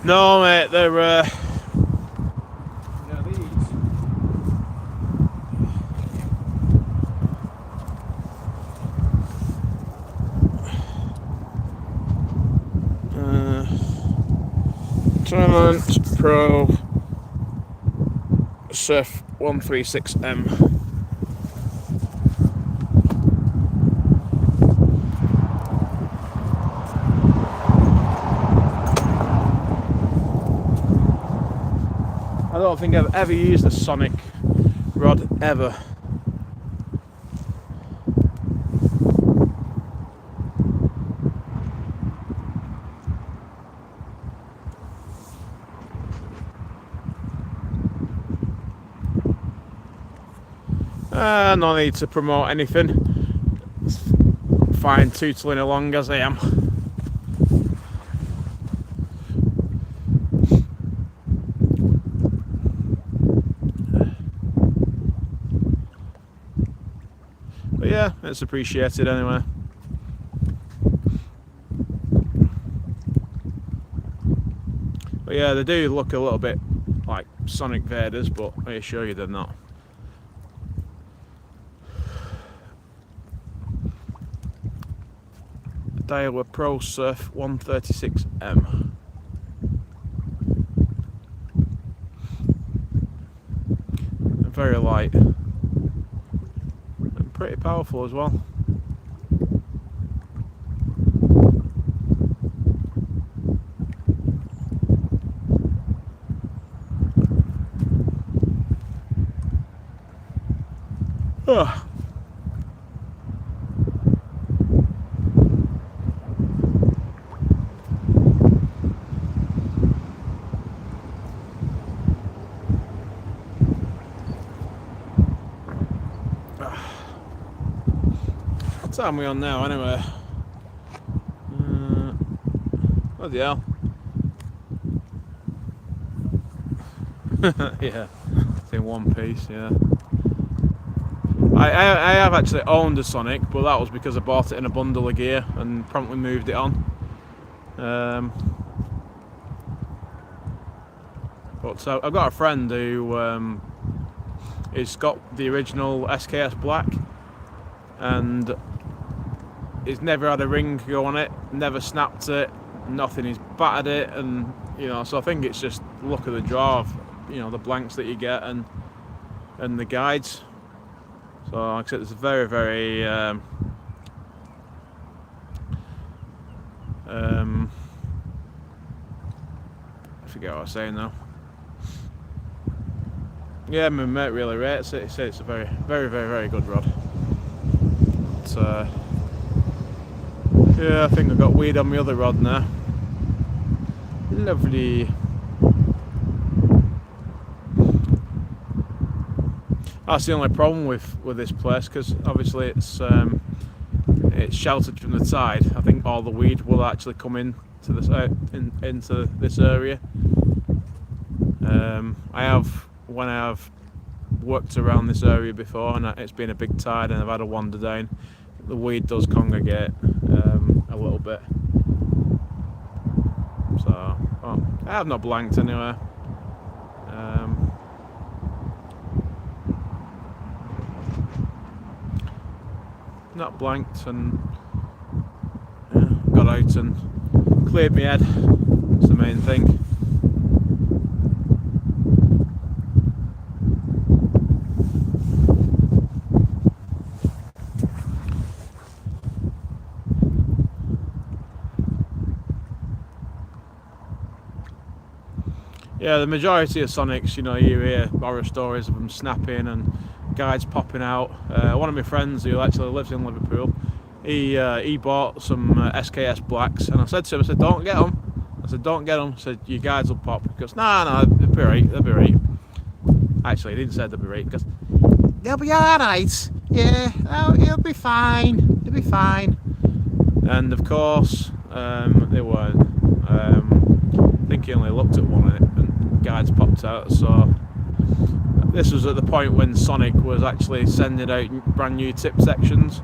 No, mate, they're these. Tournament Pro Surf 136M. I don't think I've ever used a Sonic rod ever. No need to promote anything. It's fine tootling along as I am. But yeah, it's appreciated anyway. But yeah, they do look a little bit like Sonic Vaders, but I assure you they're not. Daiwa Pro Surf 136M. Very light and pretty powerful as well. Oh. What time are we on now anyway? Bloody hell. Yeah, it's in one piece, yeah. I have actually owned a Sonic, but that was because I bought it in a bundle of gear and promptly moved it on. But I've got a friend who he's got the original SKS Black, and he's never had a ring go on it, never snapped it, nothing. He's battered it, and you know, so I think it's just luck of the draw of, you know, the blanks that you get and the guides. So like I said, it's very, very I forget what I was saying now. Yeah, my mate really rates it. He said it's a very, very, very, very good rod. But, yeah, I think I've got weed on my other rod now. Lovely. That's the only problem with this place, because obviously it's sheltered from the tide. I think all the weed will actually come in to this into this area. When I have worked around this area before, and it's been a big tide, and I've had a wander down, the weed does congregate a little bit. So, I have not blanked anyway. Not blanked, and got out and cleared my head. That's the main thing. Yeah, the majority of Sonics, you know, you hear horror stories of them snapping and guides popping out. One of my friends who actually lives in Liverpool, he bought some SKS blacks, and I said to him, I said, don't get them. I said, don't get them. I said, your guides will pop. He goes, no, they'll be right, they'll be right. Actually, he didn't say they'll be right, because they'll be alright. Yeah, it'll be fine. It'll be fine. And of course, they weren't. I think he only looked at one and guides popped out. So this was at the point when Sonic was actually sending out brand new tip sections,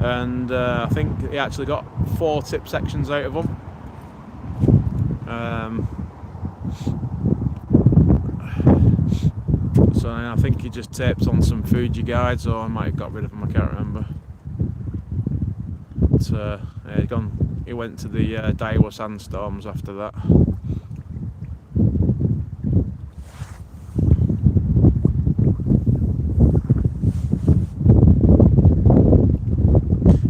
and I think he actually got 4 tip sections out of them. So I think he just taped on some Fuji guides, or I might have got rid of them, I can't remember. But yeah, he went to the Daiwa sandstorms after that.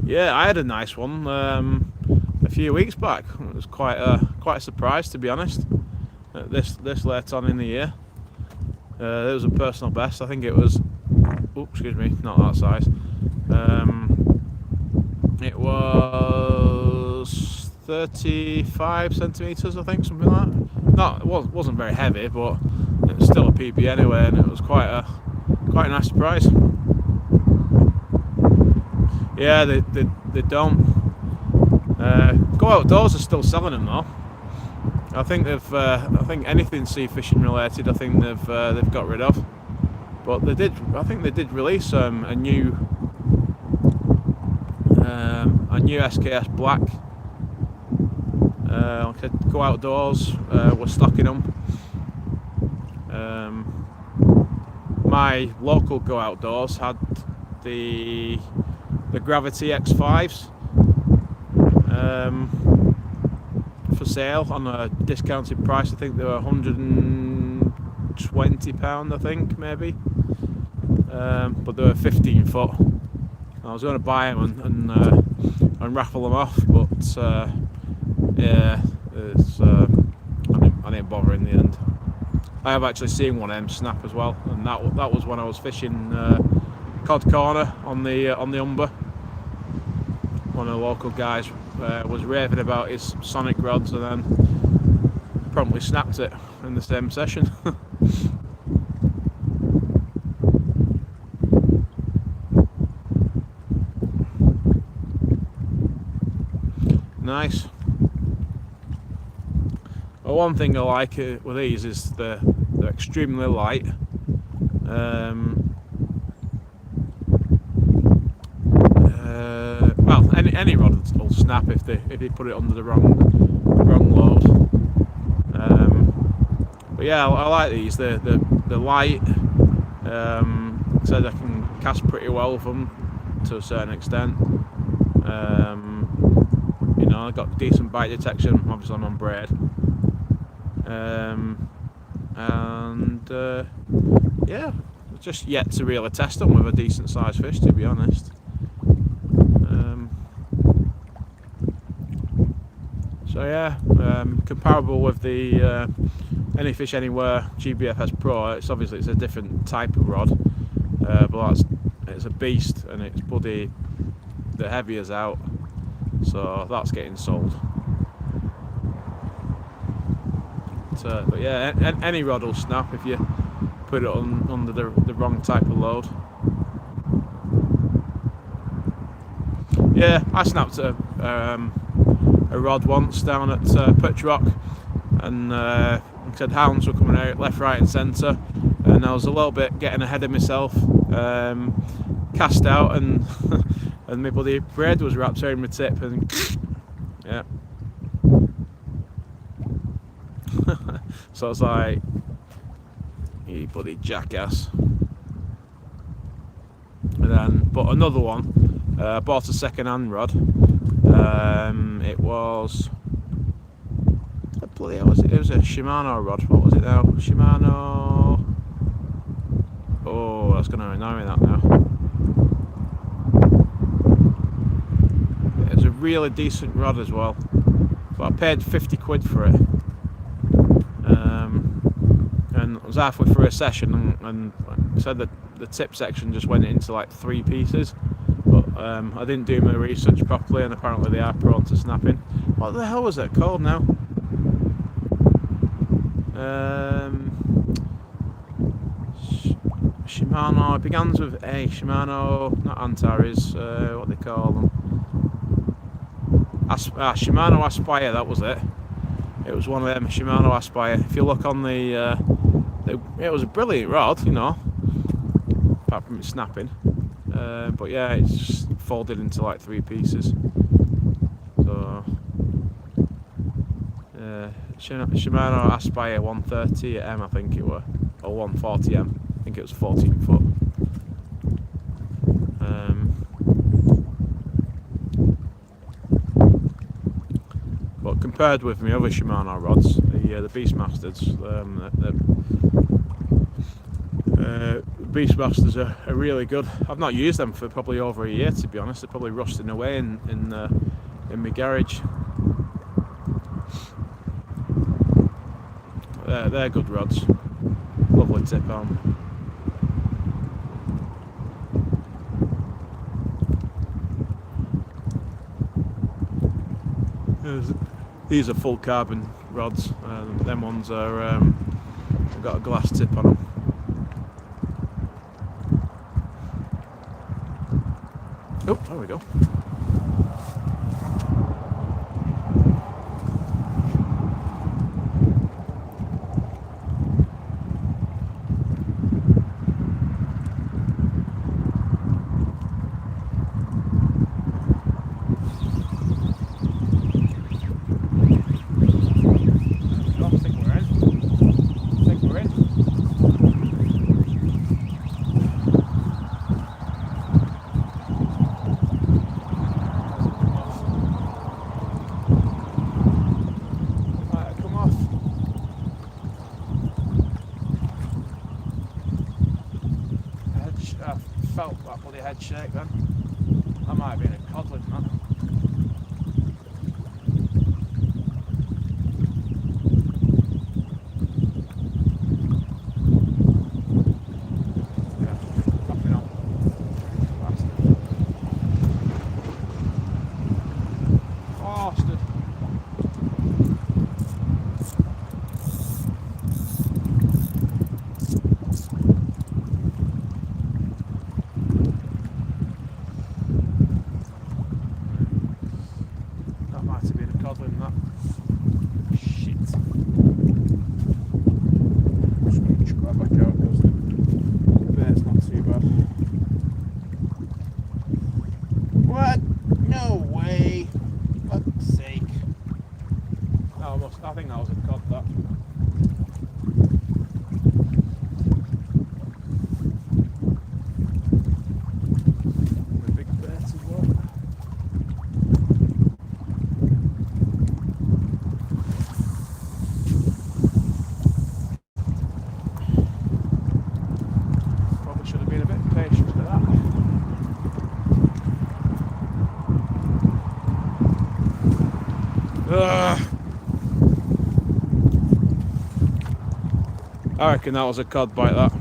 Yeah, I had a nice one a few weeks back. It was quite a surprise, to be honest. At this late on in the year, it was a personal best. I think it was. Oops, excuse me, not that size. It was 35 centimeters, I think, something like that. It wasn't very heavy, but it was still a PB anyway, and it was quite a nice surprise. Yeah, they don't. Go Outdoors are still selling them though. I think I think anything sea fishing related, I think they've got rid of. But I think they did release a new SKS black. Like Go Outdoors were stocking them. My local Go Outdoors had the Gravity X5s for sale on a discounted price. I think they were £120, I think, maybe. But they were 15 foot. I was going to buy them and raffle them off, but yeah, I didn't bother in the end. I have actually seen one of them snap as well, and that was when I was fishing Cod Corner on the Humber. One of the local guys was raving about his Sonic rods, and then promptly snapped it in the same session. Nice. Well, one thing I like with these is they're extremely light. Well, any rod will snap if they put it under the wrong load. But yeah, I like these. They're light. Said I can cast pretty well with them to a certain extent. You know, I got decent bite detection. Obviously, I'm on braid. Yeah, just yet to really test them with a decent sized fish, to be honest. So yeah, comparable with the Any Fish Anywhere GBFS Pro. It's a different type of rod, but it's a beast, and it's bloody the heaviest out. So that's getting sold. But yeah, any rod will snap if you put it under the wrong type of load. Yeah, I snapped a rod once down at Pitch Rock, and like I said, hounds were coming out left, right and centre, and I was a little bit getting ahead of myself. Cast out and and my bloody braid was wrapped around my tip, and yeah. So I was like, you bloody jackass. And then, but another one, I bought a second-hand rod. It was, bloody hell was it? It was a Shimano rod. What was it now? Shimano. Oh, that's going to annoy me that now. It was a really decent rod as well, but I paid 50 quid for it. And I was halfway through a session, and said that the tip section just went into like 3 pieces. But I didn't do my research properly, and apparently they are prone to snapping. What the hell was it called now? Shimano. It begins with A. Shimano, not Antares. What they call them? Shimano Aspire. That was it. It was one of them. Shimano Aspire. If you look on the it was a brilliant rod, you know, apart from it snapping. But yeah, it's just folded into like 3 pieces. So Shimano Aspire 130M, I think it were, or 140M. I think it was 14 foot. But compared with my other Shimano rods, the Beastmasters, the Beastmasters are really good. I've not used them for probably over a year, to be honest. They're probably rusting away in my garage. They're good rods. Lovely tip on. These are full carbon rods. Them ones are got a glass tip on them. Oh, there we go. Felt that bloody head shake then. That might have been a codling, man. Yeah, popping on. Bastard. Bastard. What? No way. Fuck's sake. I think that was a cod, that. A big bait as well. Probably should have been a bit patient with that. I reckon that was a cod bite, that.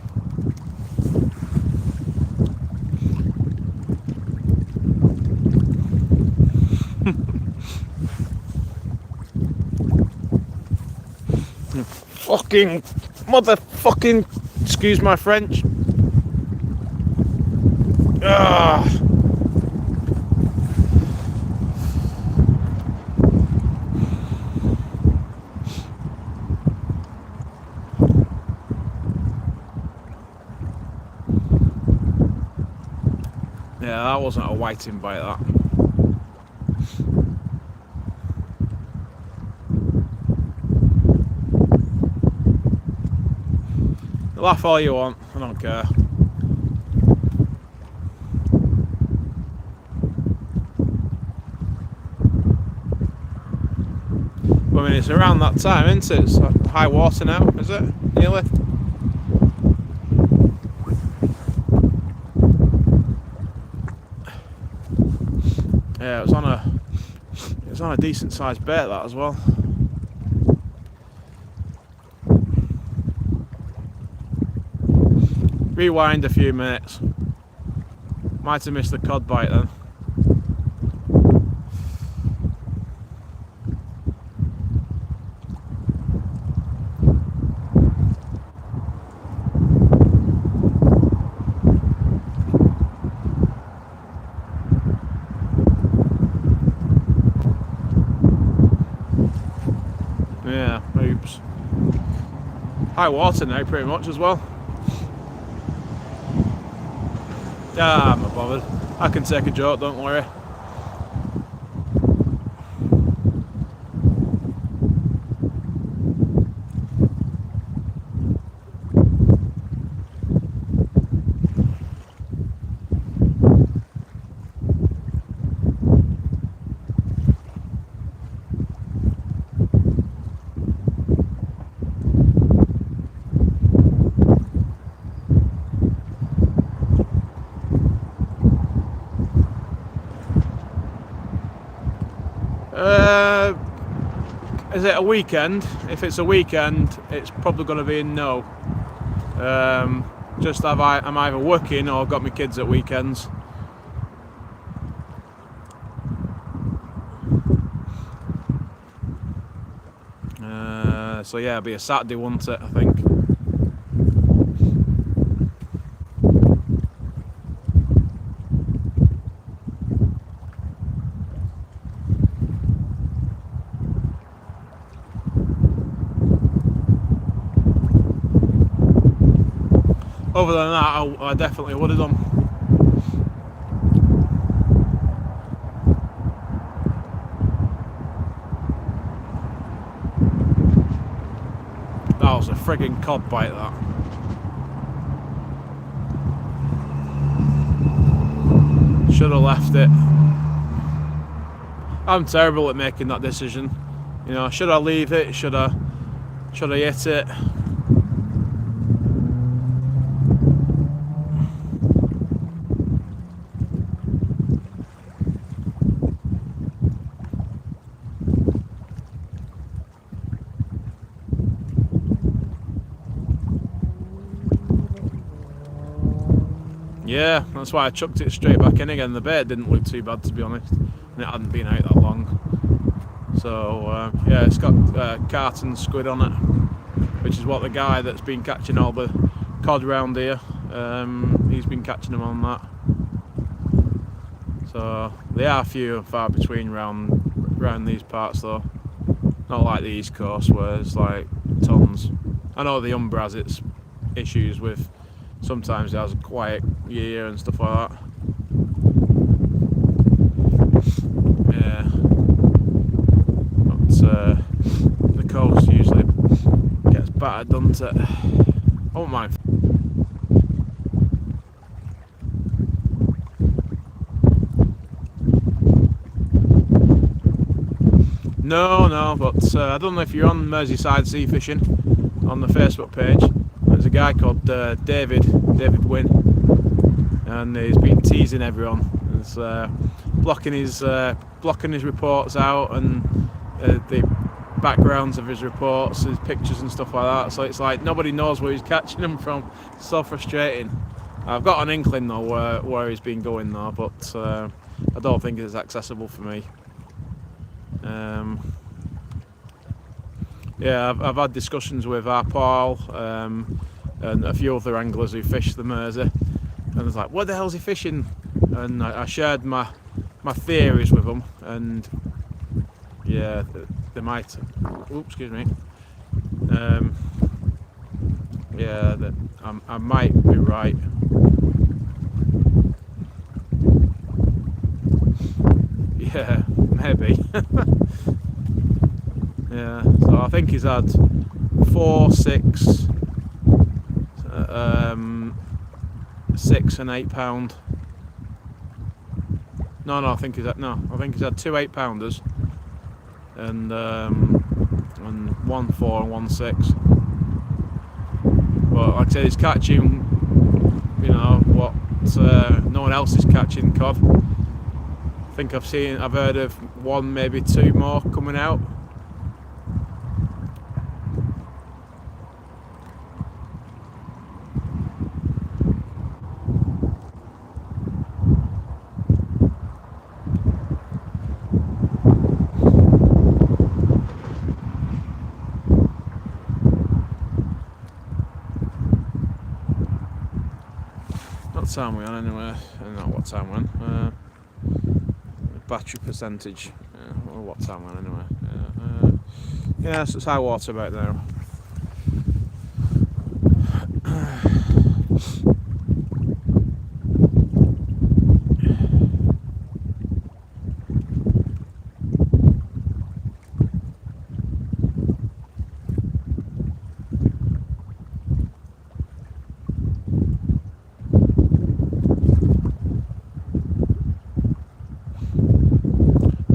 Fucking motherfucking, excuse my French. Yeah, Yeah, that wasn't a whiting bite, that. Laugh all you want, I don't care. I mean, it's around that time, isn't it? It's high water now, is it? Nearly? Yeah, it was on a decent sized bait, that, as well. Rewind a few minutes. Might have missed the cod bite then. Yeah, oops. High water now, pretty much, as well. Ah, I'm not bothered. I can take a joke, don't worry. Is it a weekend? If it's a weekend, it's probably going to be a no. Just I'm either working or got my kids at weekends. So yeah, it'll be a Saturday, won't it, I think. Other than that, I definitely would have done. That was a frigging cod bite, that. Should have left it. I'm terrible at making that decision. You know, should I leave it? Should I hit it? Yeah, that's why I chucked it straight back in again. The bait didn't look too bad, to be honest, and it hadn't been out that long. So yeah, it's got carton squid on it, which is what the guy that's been catching all the cod round here, he's been catching them on that. So they are few and far between round these parts, though. Not like the East Coast where it's like tons. I know the Umbra has its issues with. Sometimes it has a quiet year and stuff like that. Yeah. But the coast usually gets battered, doesn't it? I won't mind. No, but I don't know if you're on Merseyside Sea Fishing on the Facebook page. There's a guy called David Wynn, and he's been teasing everyone. He's blocking his reports out, and the backgrounds of his reports, his pictures and stuff like that. So it's like nobody knows where he's catching them from. It's so frustrating. I've got an inkling though where he's been going though, but I don't think it's accessible for me. Yeah, I've had discussions with our Paul and a few other anglers who fish the Mersey, and it's like, what the hell's he fishing? And I shared my theories with them, and yeah, they might. Oops, excuse me. Yeah, I might be right. Yeah, maybe. Yeah, so I think he's had 4, 6, 6 and £8. No, I think he's had 2 8-pounders and 1 4 and 1 6. But like I said, he's catching, you know, what no one else is catching cod. I think I've heard of 1, maybe 2 more coming out. What time are we on anyway? I don't know what time we're on. Battery percentage. Yeah, well, what time we're on anyway? Yeah, so it's high water about now.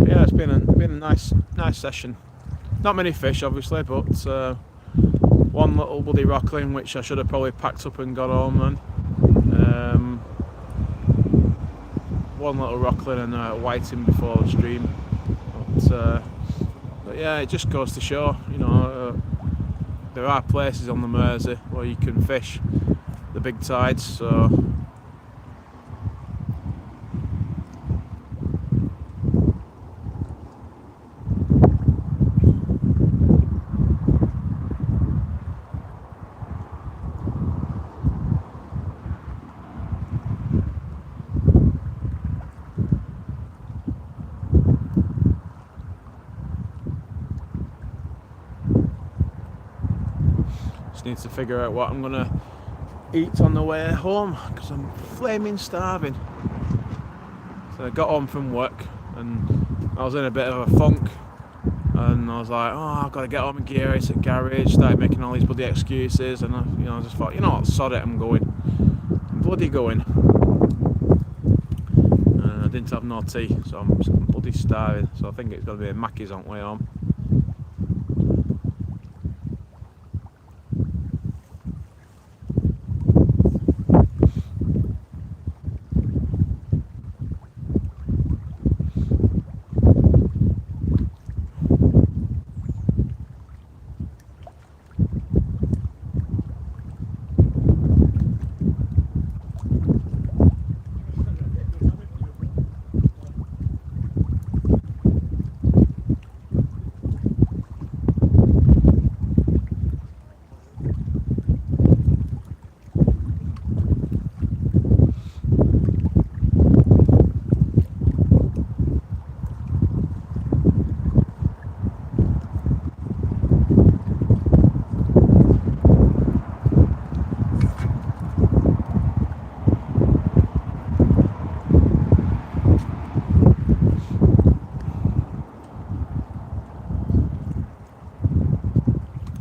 Yeah, it's been a nice session. Not many fish, obviously, but one little bloody rockling which I should have probably packed up and got home then. One little rockling and a whiting before the stream. But yeah, it just goes to show, you know, there are places on the Mersey where you can fish the big tides. So need to figure out what I'm gonna eat on the way home because I'm flaming starving. So I got home from work and I was in a bit of a funk and I was like, oh, I've got to get home and gear it at garage, started making all these bloody excuses, and I just thought, you know what, sod it, I'm bloody going. I didn't have no tea, so I'm bloody starving, so I think it's got to be a Mackey's on the way home.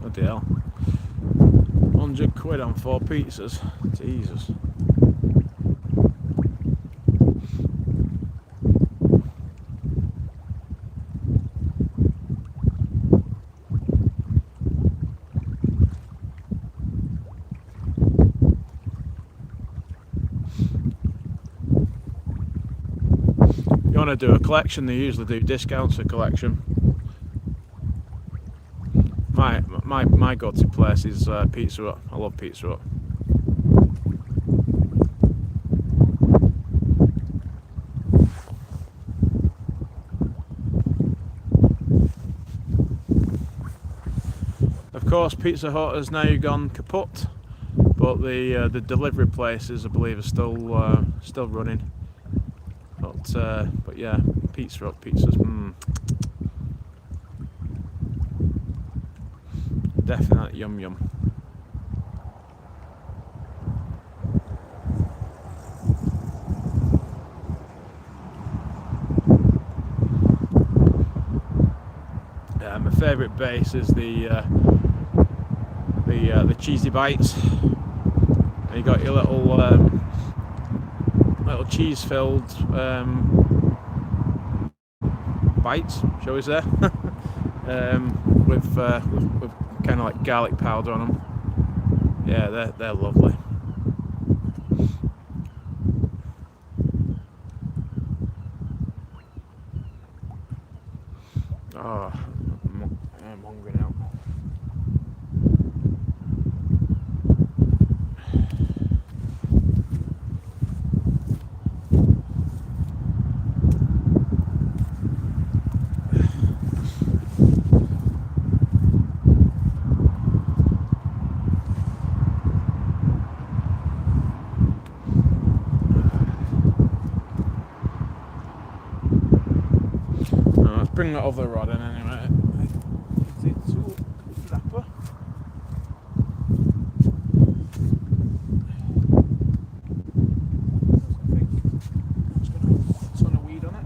Bloody hell. 100 quid on 4 pizzas. Jesus. If you want to do a collection, they usually do discounts for collection. My go-to place is Pizza Hut. I love Pizza Hut. Of course, Pizza Hut has now gone kaput, but the delivery places, I believe, are still running. But yeah, Pizza Hut pizzas. Definitely yum yum. favourite base is the cheesy bites. And you got your little cheese-filled bites, shall we say, with kind of like garlic powder on them. Yeah, they're lovely. Oh, I'm hungry now. Let's bring that other rod in anyway. Is it too flapper? I think it's going to have a ton of weed on it.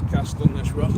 Cast on this rod.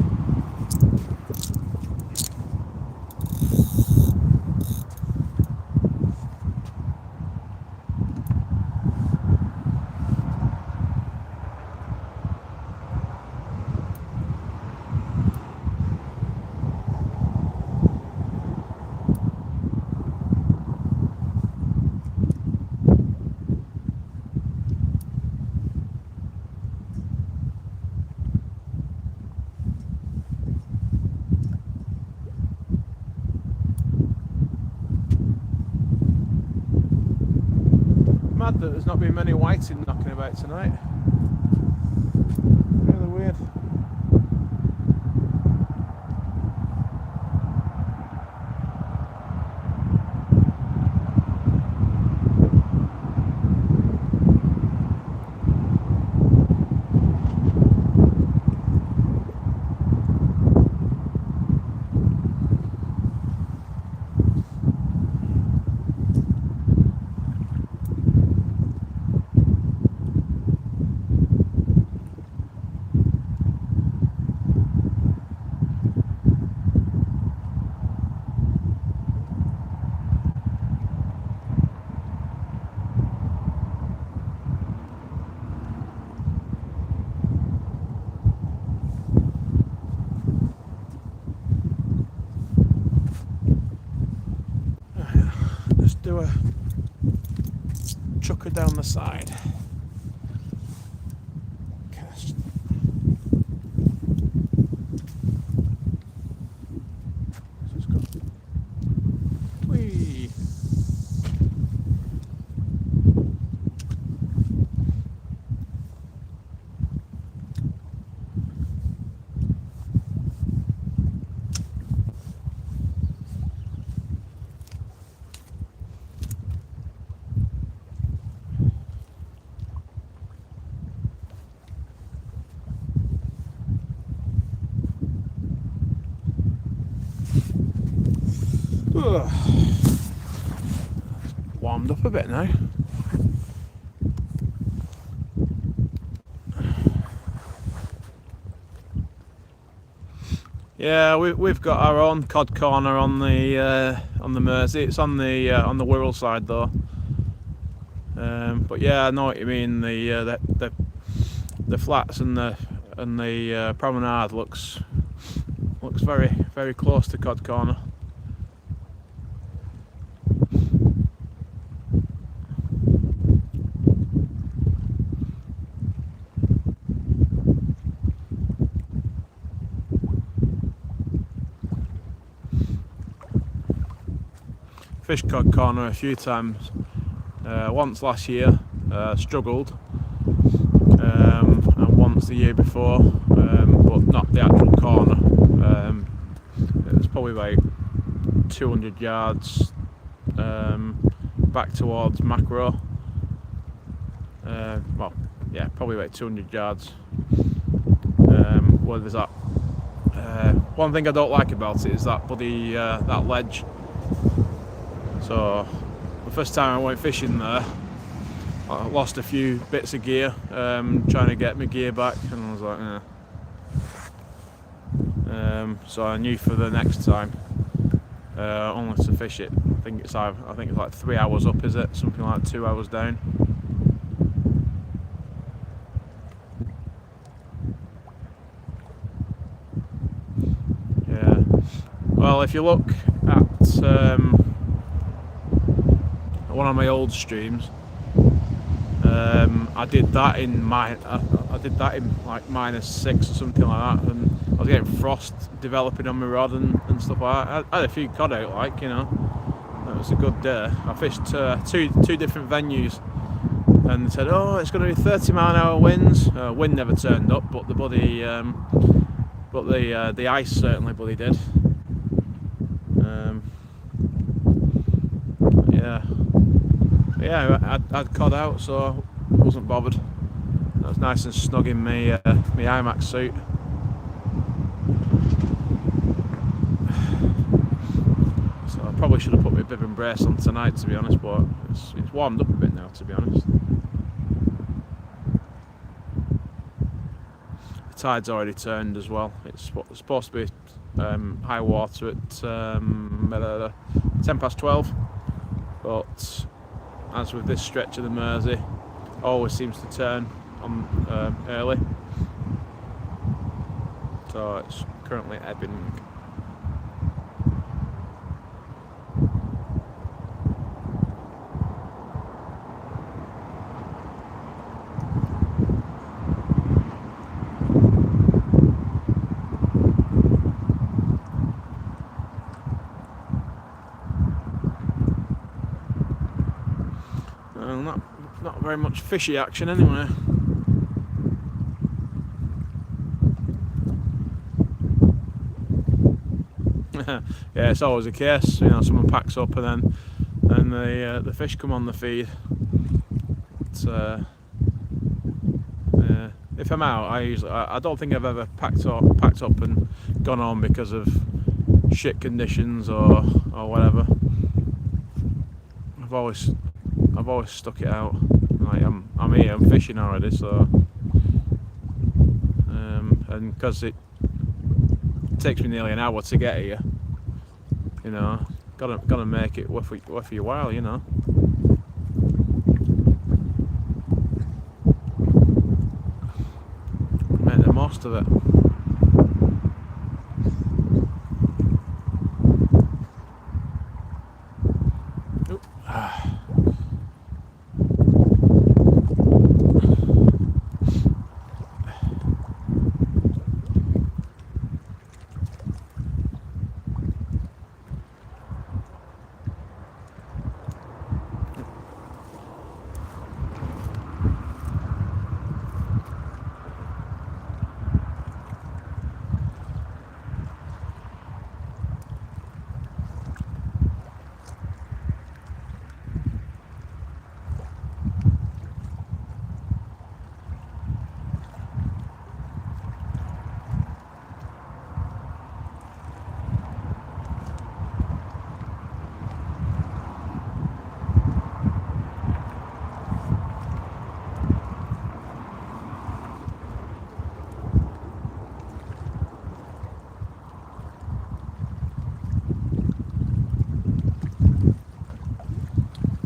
Mad that there's not been many whiting knocking about tonight. Really weird. Do a chucker down the side. Cast. So it's got whee. Ugh. Warmed up a bit now. Yeah, we've got our own cod corner on the Mersey. It's on the Wirral side though. But yeah, I know what you mean. The flats and the promenade looks very very close to cod corner. Fished cod corner a few times. Once last year, struggled, and once the year before, but not the actual corner. It was probably about 200 yards back towards Macro. Well, yeah, probably about 200 yards. Where there's that. One thing I don't like about it is that bloody that ledge. So the first time I went fishing there, I lost a few bits of gear trying to get my gear back, and I was like, so I knew for the next time only to fish it. I think it's like 3 hours up, is it? Something like 2 hours down. Yeah. Well, if you look at one of my old streams, I did that in like -6 or something like that, and I was getting frost developing on my rod and stuff like that. I had a few cod out, like, you know. It was a good day. I fished two different venues, and they said, "Oh, it's going to be 30-mile-an-hour winds." Wind never turned up, but the ice certainly bloody did. Yeah, I'd cod out, so I wasn't bothered. I was nice and snug in my IMAX suit. So I probably should have put my bib and brace on tonight, to be honest, but it's warmed up a bit now, to be honest. The tide's already turned as well. It's supposed to be high water at 12, but as with this stretch of the Mersey, always seems to turn on early, so it's currently ebbing. Not very much fishy action anyway. Yeah, it's always the case. You know, someone packs up and then the fish come on the feed. If I'm out, I don't think I've ever packed up and gone home because of shit conditions or whatever. I've always stuck it out. Like I'm here, I'm fishing already, so and because it takes me nearly an hour to get here, you know, gotta make it worth your while, you know. Make the most of it.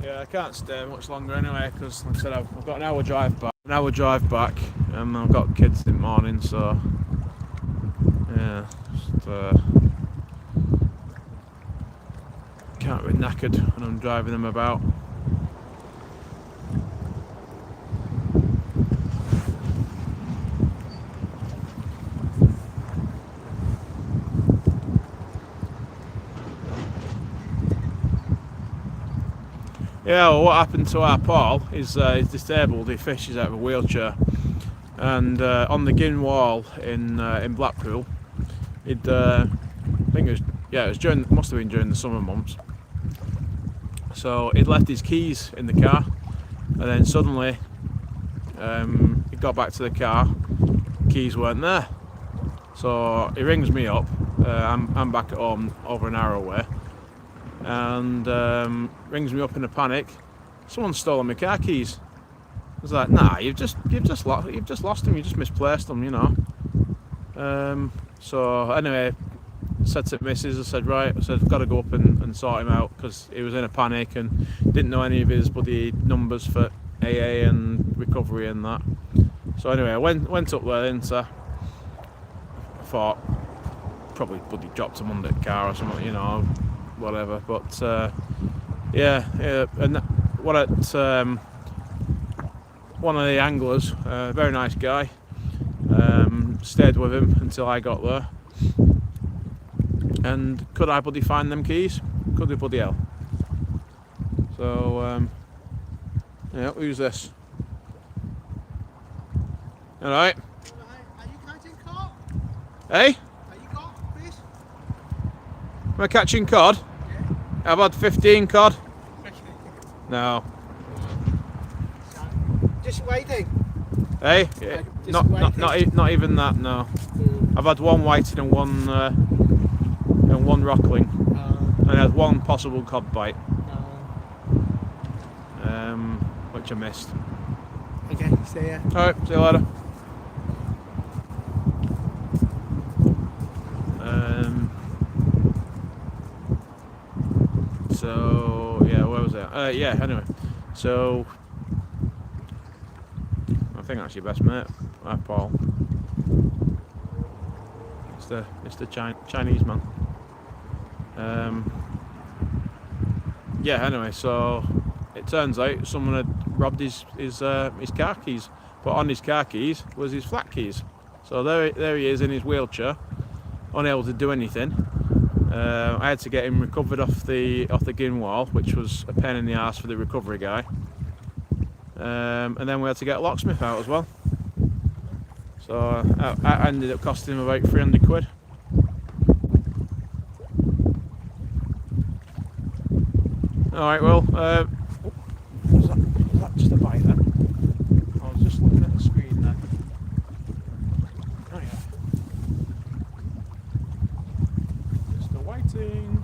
Yeah, I can't stay much longer anyway, because like I said, I've got an hour drive back, and I've got kids in the morning, so yeah, just can't be knackered when I'm driving them about. Yeah, well, what happened to our Paul is he's disabled. He fishes out of a wheelchair, and on the Gin wall in Blackpool, I think it was during, must have been during the summer months. So he'd left his keys in the car, and then suddenly he got back to the car, keys weren't there. So he rings me up. I'm back at home over an hour away, and rings me up in a panic. Someone's stolen my car keys. I was like, nah, you've just lost them. You just misplaced them, you know. So anyway, said to Mrs. I said, right, I said, I've got to go up and sort him out, because he was in a panic and didn't know any of his bloody numbers for AA and recovery and that. So anyway, I went up there, and I thought probably bloody dropped him under the car or something, you know, whatever. But yeah, and one of the anglers, very nice guy, stayed with him until I got there. And could I bloody find them keys? Could they bloody hell? So yeah, who's this? All right. Are you catching cod? Hey? Are you got fish? Am I catching cod? Yeah. I've had 15 cod. No. Just waiting. Hey? Just Not even that. No. I've had one whiting and one rockling, and I had one possible cod bite, which I missed. Okay, see ya. Alright, see you later. So yeah, where was it? Yeah, anyway, so I think that's your best mate, Paul. It's the Chinese man. Yeah, anyway, so it turns out someone had robbed his car keys, but on his car keys was his flat keys. So there he is in his wheelchair, unable to do anything. I had to get him recovered off the Gin wall, which was a pain in the arse for the recovery guy. And then we had to get a locksmith out as well. So I ended up costing him about 300 quid. Alright, well, was that just a bite then? I was just looking at the screen then. Oh yeah. Just a whiting.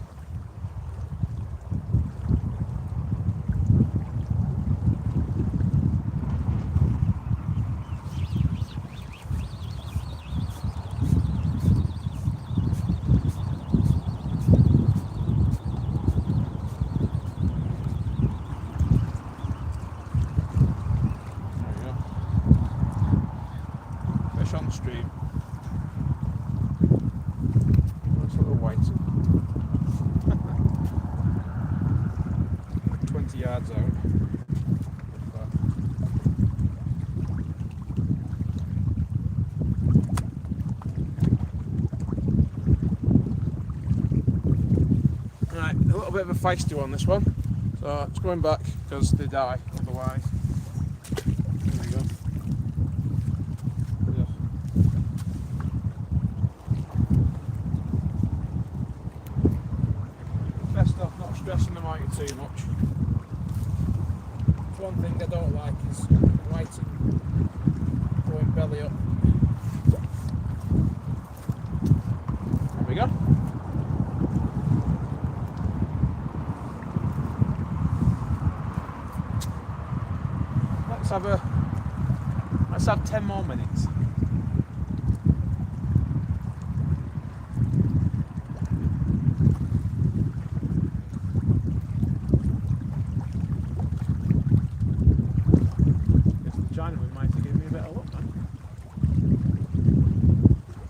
On the stream. Nice little white. 20 yards out. Right, a little bit of a feisty one this one. So it's going back because they die otherwise. There we go. Best off not stressing them out too much. One thing I don't like is whiting going belly up. There we go. Let's have 10 more minutes. Chinaman might have given me a bit of luck, man.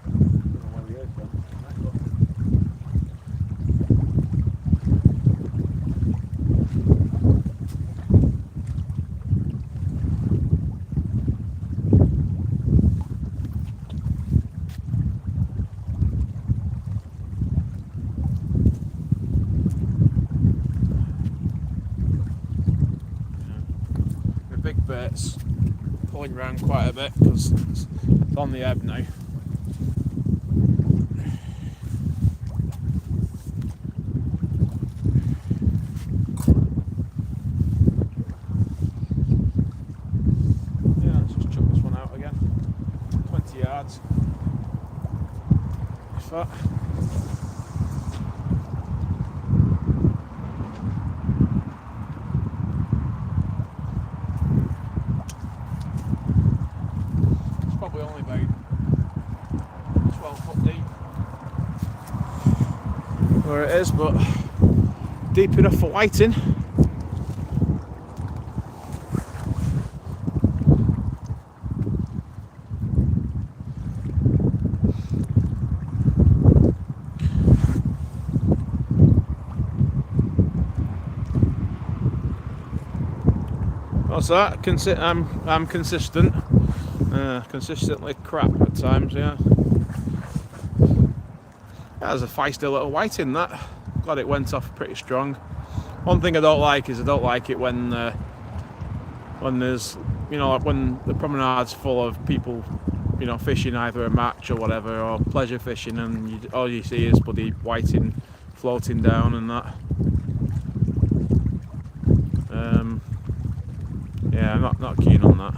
I don't know where he is, but right, look. The big baits pulling round quite a bit because it's on the ebb now. Yeah, let's just chuck this one out again. 20 yards. If that. Probably only about 12 foot deep where it is, but deep enough for whiting. What's that? I'm consistent. Consistently crap at times, yeah. That was a feisty little whiting, that. Glad it went off pretty strong. One thing I don't like is I don't like it when there's, you know, like when the promenade's full of people, you know, fishing either a match or whatever, or pleasure fishing, and all you see is bloody whiting floating down and that. Yeah, I'm not keen on that.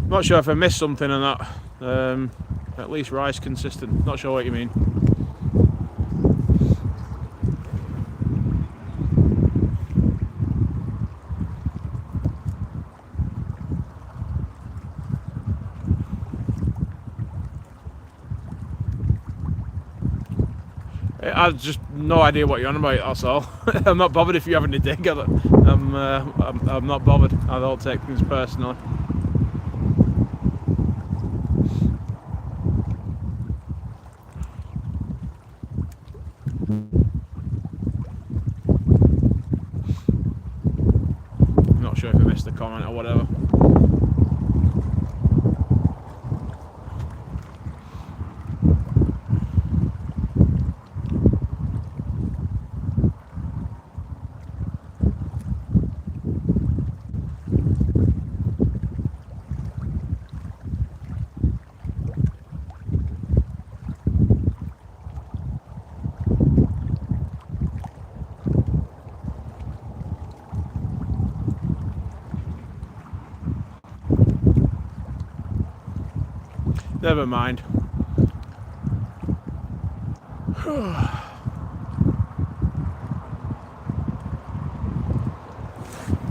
Not sure if I missed something or not. At least rice consistent. Not sure what you mean. I've just no idea what you're on about. That's all. I'm not bothered if you're having a dig. I'm not bothered. I don't take things personally. I'm not sure if I missed a comment or whatever. Never mind.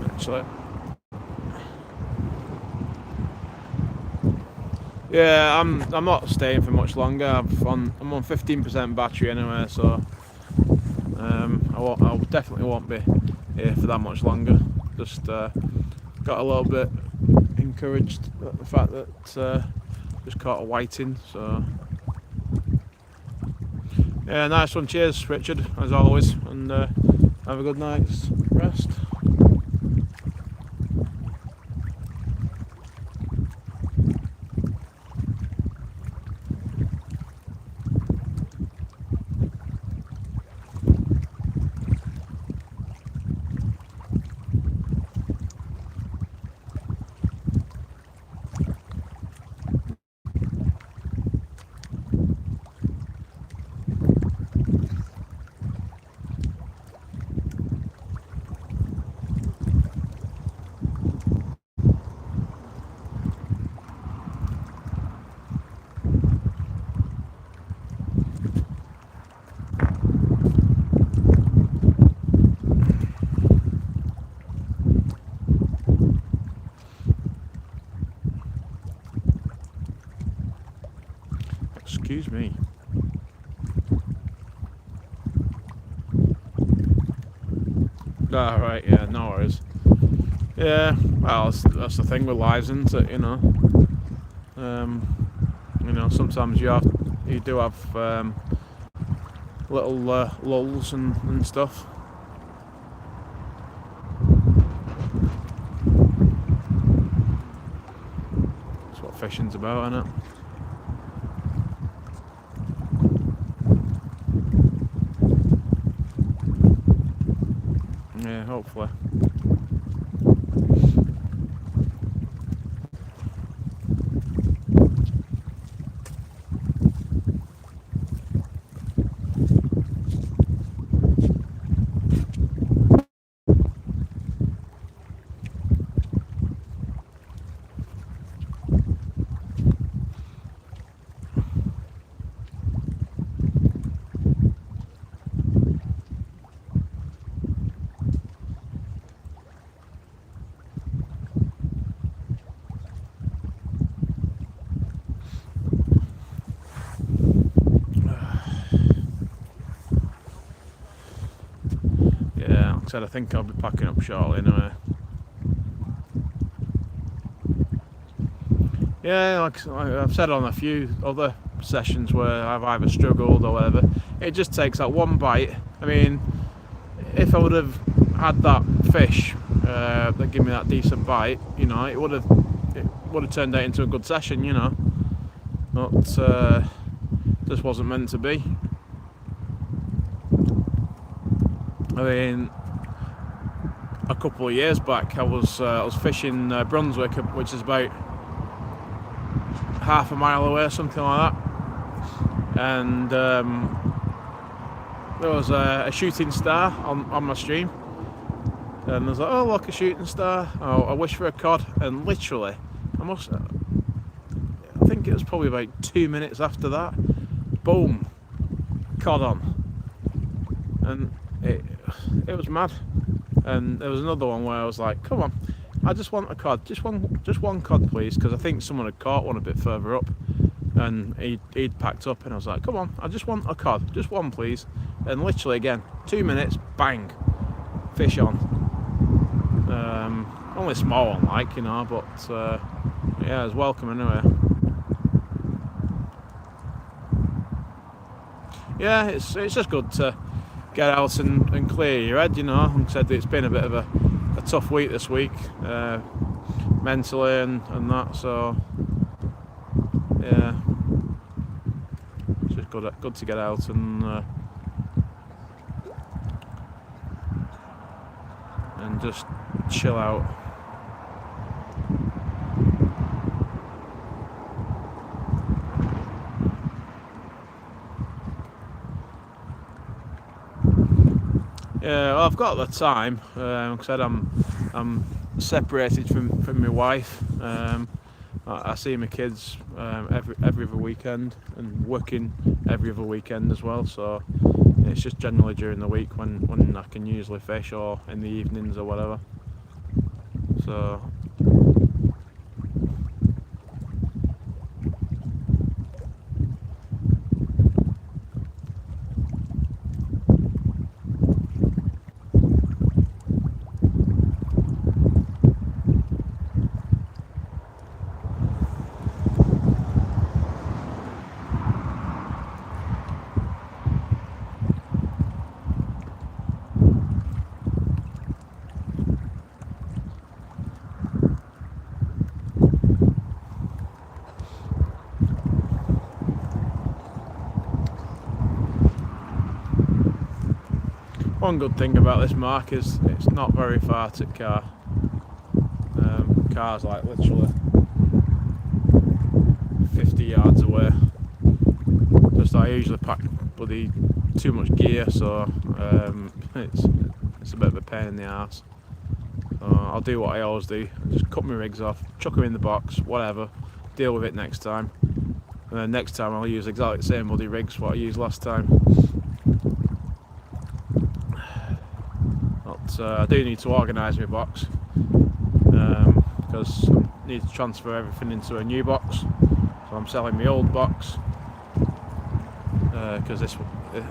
Actually, yeah, I'm not staying for much longer. I'm on 15% battery anyway, so I definitely won't be here for that much longer. Just got a little bit encouraged at the fact that just caught a whiting, so yeah, nice one. Cheers, Richard, as always, and have a good night's rest. Excuse me. Ah, right, yeah, no worries. Yeah, well, that's the thing with lives, isn't it? You know, sometimes you do have little lulls and stuff. That's what fishing's about, isn't it? Yeah, hopefully. Yeah, like I said, I think I'll be packing up shortly anyway. Yeah, like I've said on a few other sessions where I've either struggled or whatever, it just takes that one bite. I mean, if I would have had that fish that gave me that decent bite, you know, it would have turned out into a good session, you know. But just wasn't meant to be. I mean, a couple of years back, I was fishing Brunswick, which is about half a mile away, something like that, and there was a shooting star on my stream, and I was like, oh look, a shooting star, oh, I wish for a cod, and literally I think it was probably about 2 minutes after that, boom, cod on, and it was mad. And there was another one where I was like, come on, I just want a cod, just one cod please, because I think someone had caught one a bit further up, and he'd packed up, and I was like, come on, I just want a cod, just one please, and literally again, 2 minutes, bang, fish on. Only a small one, like, you know, but yeah, it was welcome anyway. Yeah, it's just good to get out and clear your head, you know. Like I said, it's been a bit of a tough week this week, mentally and that, so yeah, it's just good to get out and just chill out. Yeah, well, I've got the time. Like I said, I'm separated from my wife. I see my kids every other weekend, and working every other weekend as well. So it's just generally during the week when I can usually fish, or in the evenings or whatever. So one good thing about this mark is it's not very far to Quay. Quay's like literally 50 yards away. Just I usually pack bloody too much gear, so it's a bit of a pain in the arse. I'll do what I always do, just cut my rigs off, chuck them in the box, whatever, deal with it next time. And then next time I'll use exactly the same bloody rigs what I used last time. But I do need to organise my box, because I need to transfer everything into a new box. So I'm selling my old box, because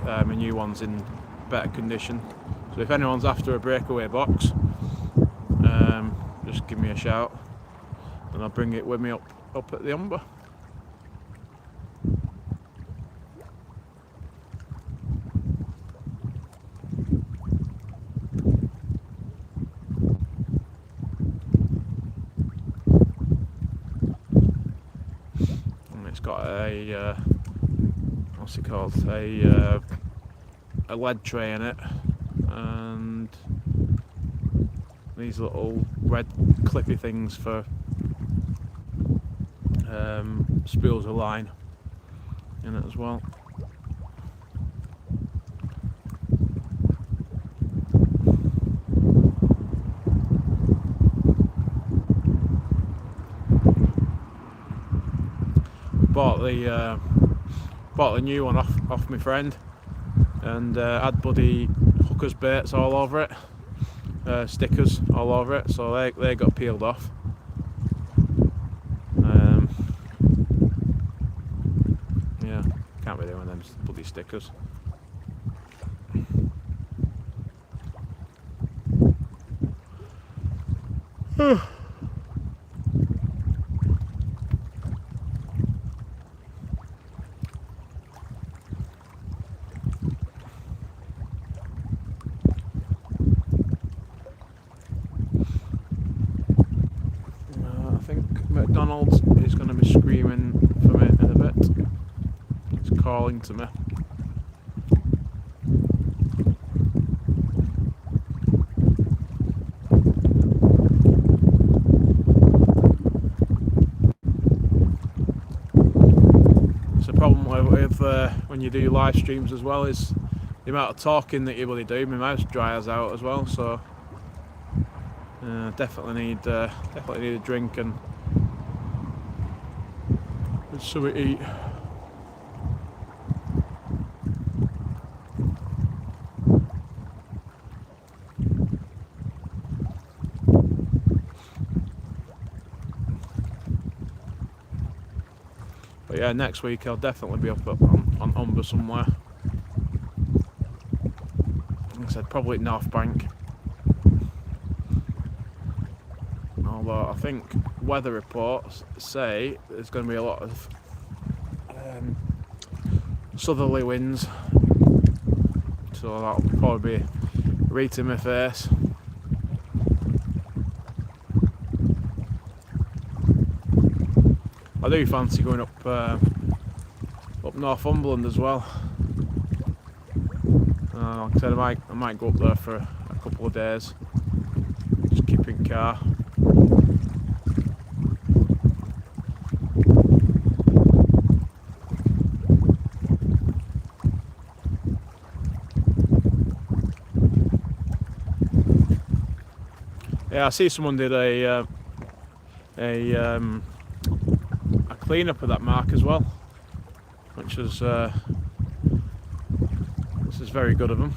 my new one's in better condition. So if anyone's after a breakaway box, just give me a shout and I'll bring it with me up at the Umber. And it's got a what's it called, a lead tray in it, and these little red clippy things for spools of line in it as well. Bought the new one off my friend, and had bloody hookers baits all over it, stickers all over it, so they got peeled off. Yeah, can't be doing them bloody stickers. I think McDonald's is going to be screaming for me in a bit. It's calling to me. It's a problem with when you do live streams as well, is the amount of talking that you really do. My mouth dries out as well, so definitely need a drink and something to eat. But yeah, next week I'll definitely be up on Humber somewhere. Like I said, probably North Bank. Although I think weather reports say there's going to be a lot of southerly winds, so that'll probably be right in my face. I do fancy going up Northumberland as well. Like I said, I might go up there for a couple of days, just keep in car. Yeah, I see someone did a clean up of that mark as well, which is this is very good of them.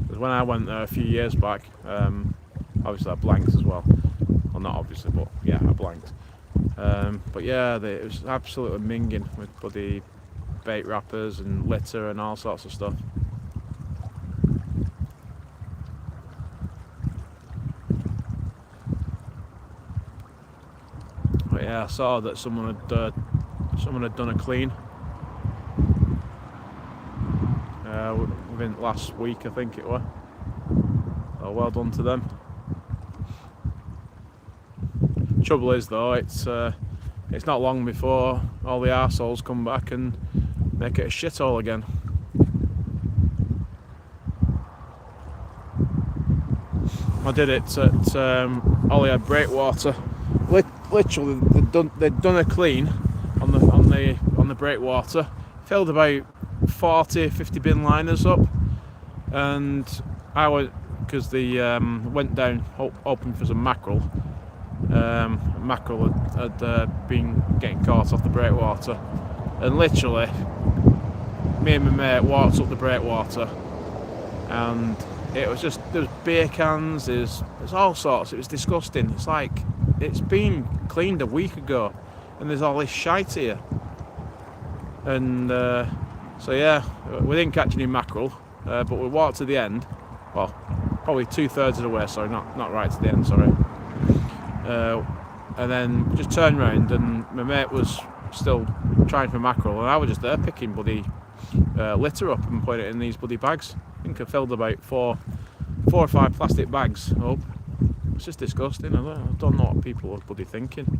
Because when I went there a few years back, obviously I blanked as well. Well, not obviously, but yeah, I blanked. But yeah, it was absolutely minging with bloody bait wrappers and litter and all sorts of stuff. But yeah, I saw that someone had done a clean within last week, I think it was. So well done to them. Trouble is though, it's not long before all the arseholes come back and make it a shithole again. I did it at Holyhead Breakwater. Literally, they'd done a clean on the breakwater, filled about 40-50 bin liners up, and I went, because the went down hoping for some mackerel. Mackerel had been getting caught off the breakwater, and literally me and my mate walked up the breakwater, and it was just, there was beer cans, there's all sorts. It was disgusting. It's like it's been cleaned a week ago and there's all this shite here. And so yeah, we didn't catch any mackerel, but we walked to the end, well, probably 2/3 of the way, sorry, not right to the end, sorry. And then just turned round and my mate was still trying for mackerel, and I was just there picking bloody litter up and putting it in these bloody bags. I think I filled about four or five plastic bags up. It's just disgusting. I don't know what people are bloody thinking.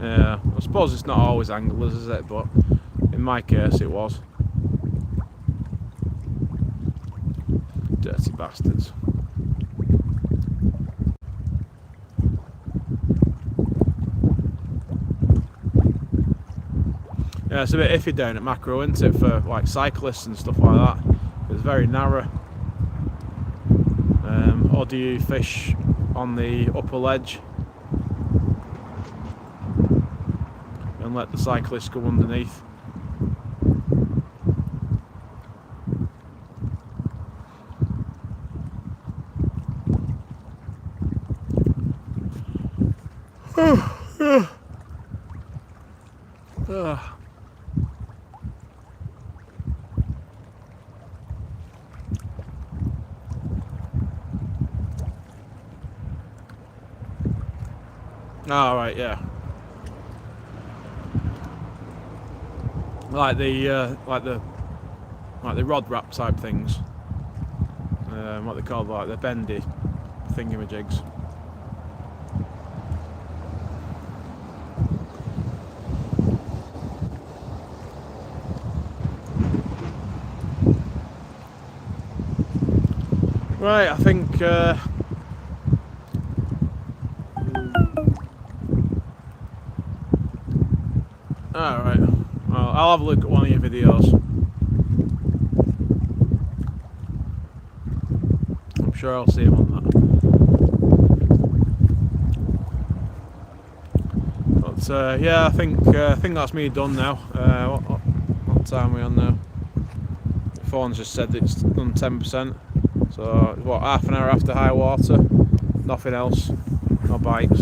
Yeah, I suppose it's not always anglers, is it? But in my case, it was. Dirty bastards. Yeah, it's a bit iffy down at Macro, isn't it, for like cyclists and stuff like that. It's very narrow. Or do you fish on the upper ledge and let the cyclists go underneath? Oh, right, yeah. Like the rod wrap type things. What they call like the bendy thingamajigs. Right, I think alright, well, I'll have a look at one of your videos. I'm sure I'll see him on that. But yeah, I think that's me done now. What time are we on now? The phone's just said it's done 10%. So what, half an hour after high water, nothing else, no bites.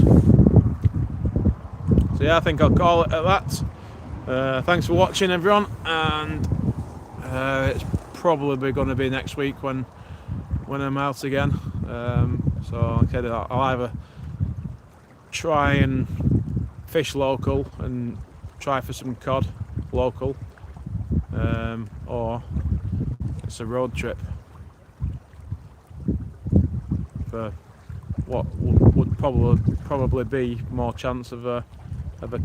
So yeah, I think I'll call it at that. Thanks for watching, everyone, and it's probably going to be next week when I'm out again. So okay, I'll either try and fish local and try for some cod local, or it's a road trip for what would probably be more chance of a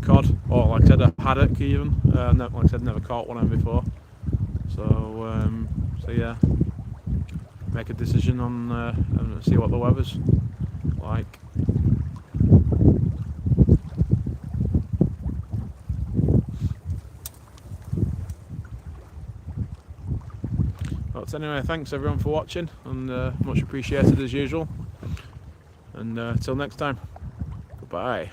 cod, or like I said, a haddock even. Like I said, never caught one of them before. So yeah, make a decision on and see what the weather's like. But anyway, thanks everyone for watching, and much appreciated as usual. And till next time, goodbye.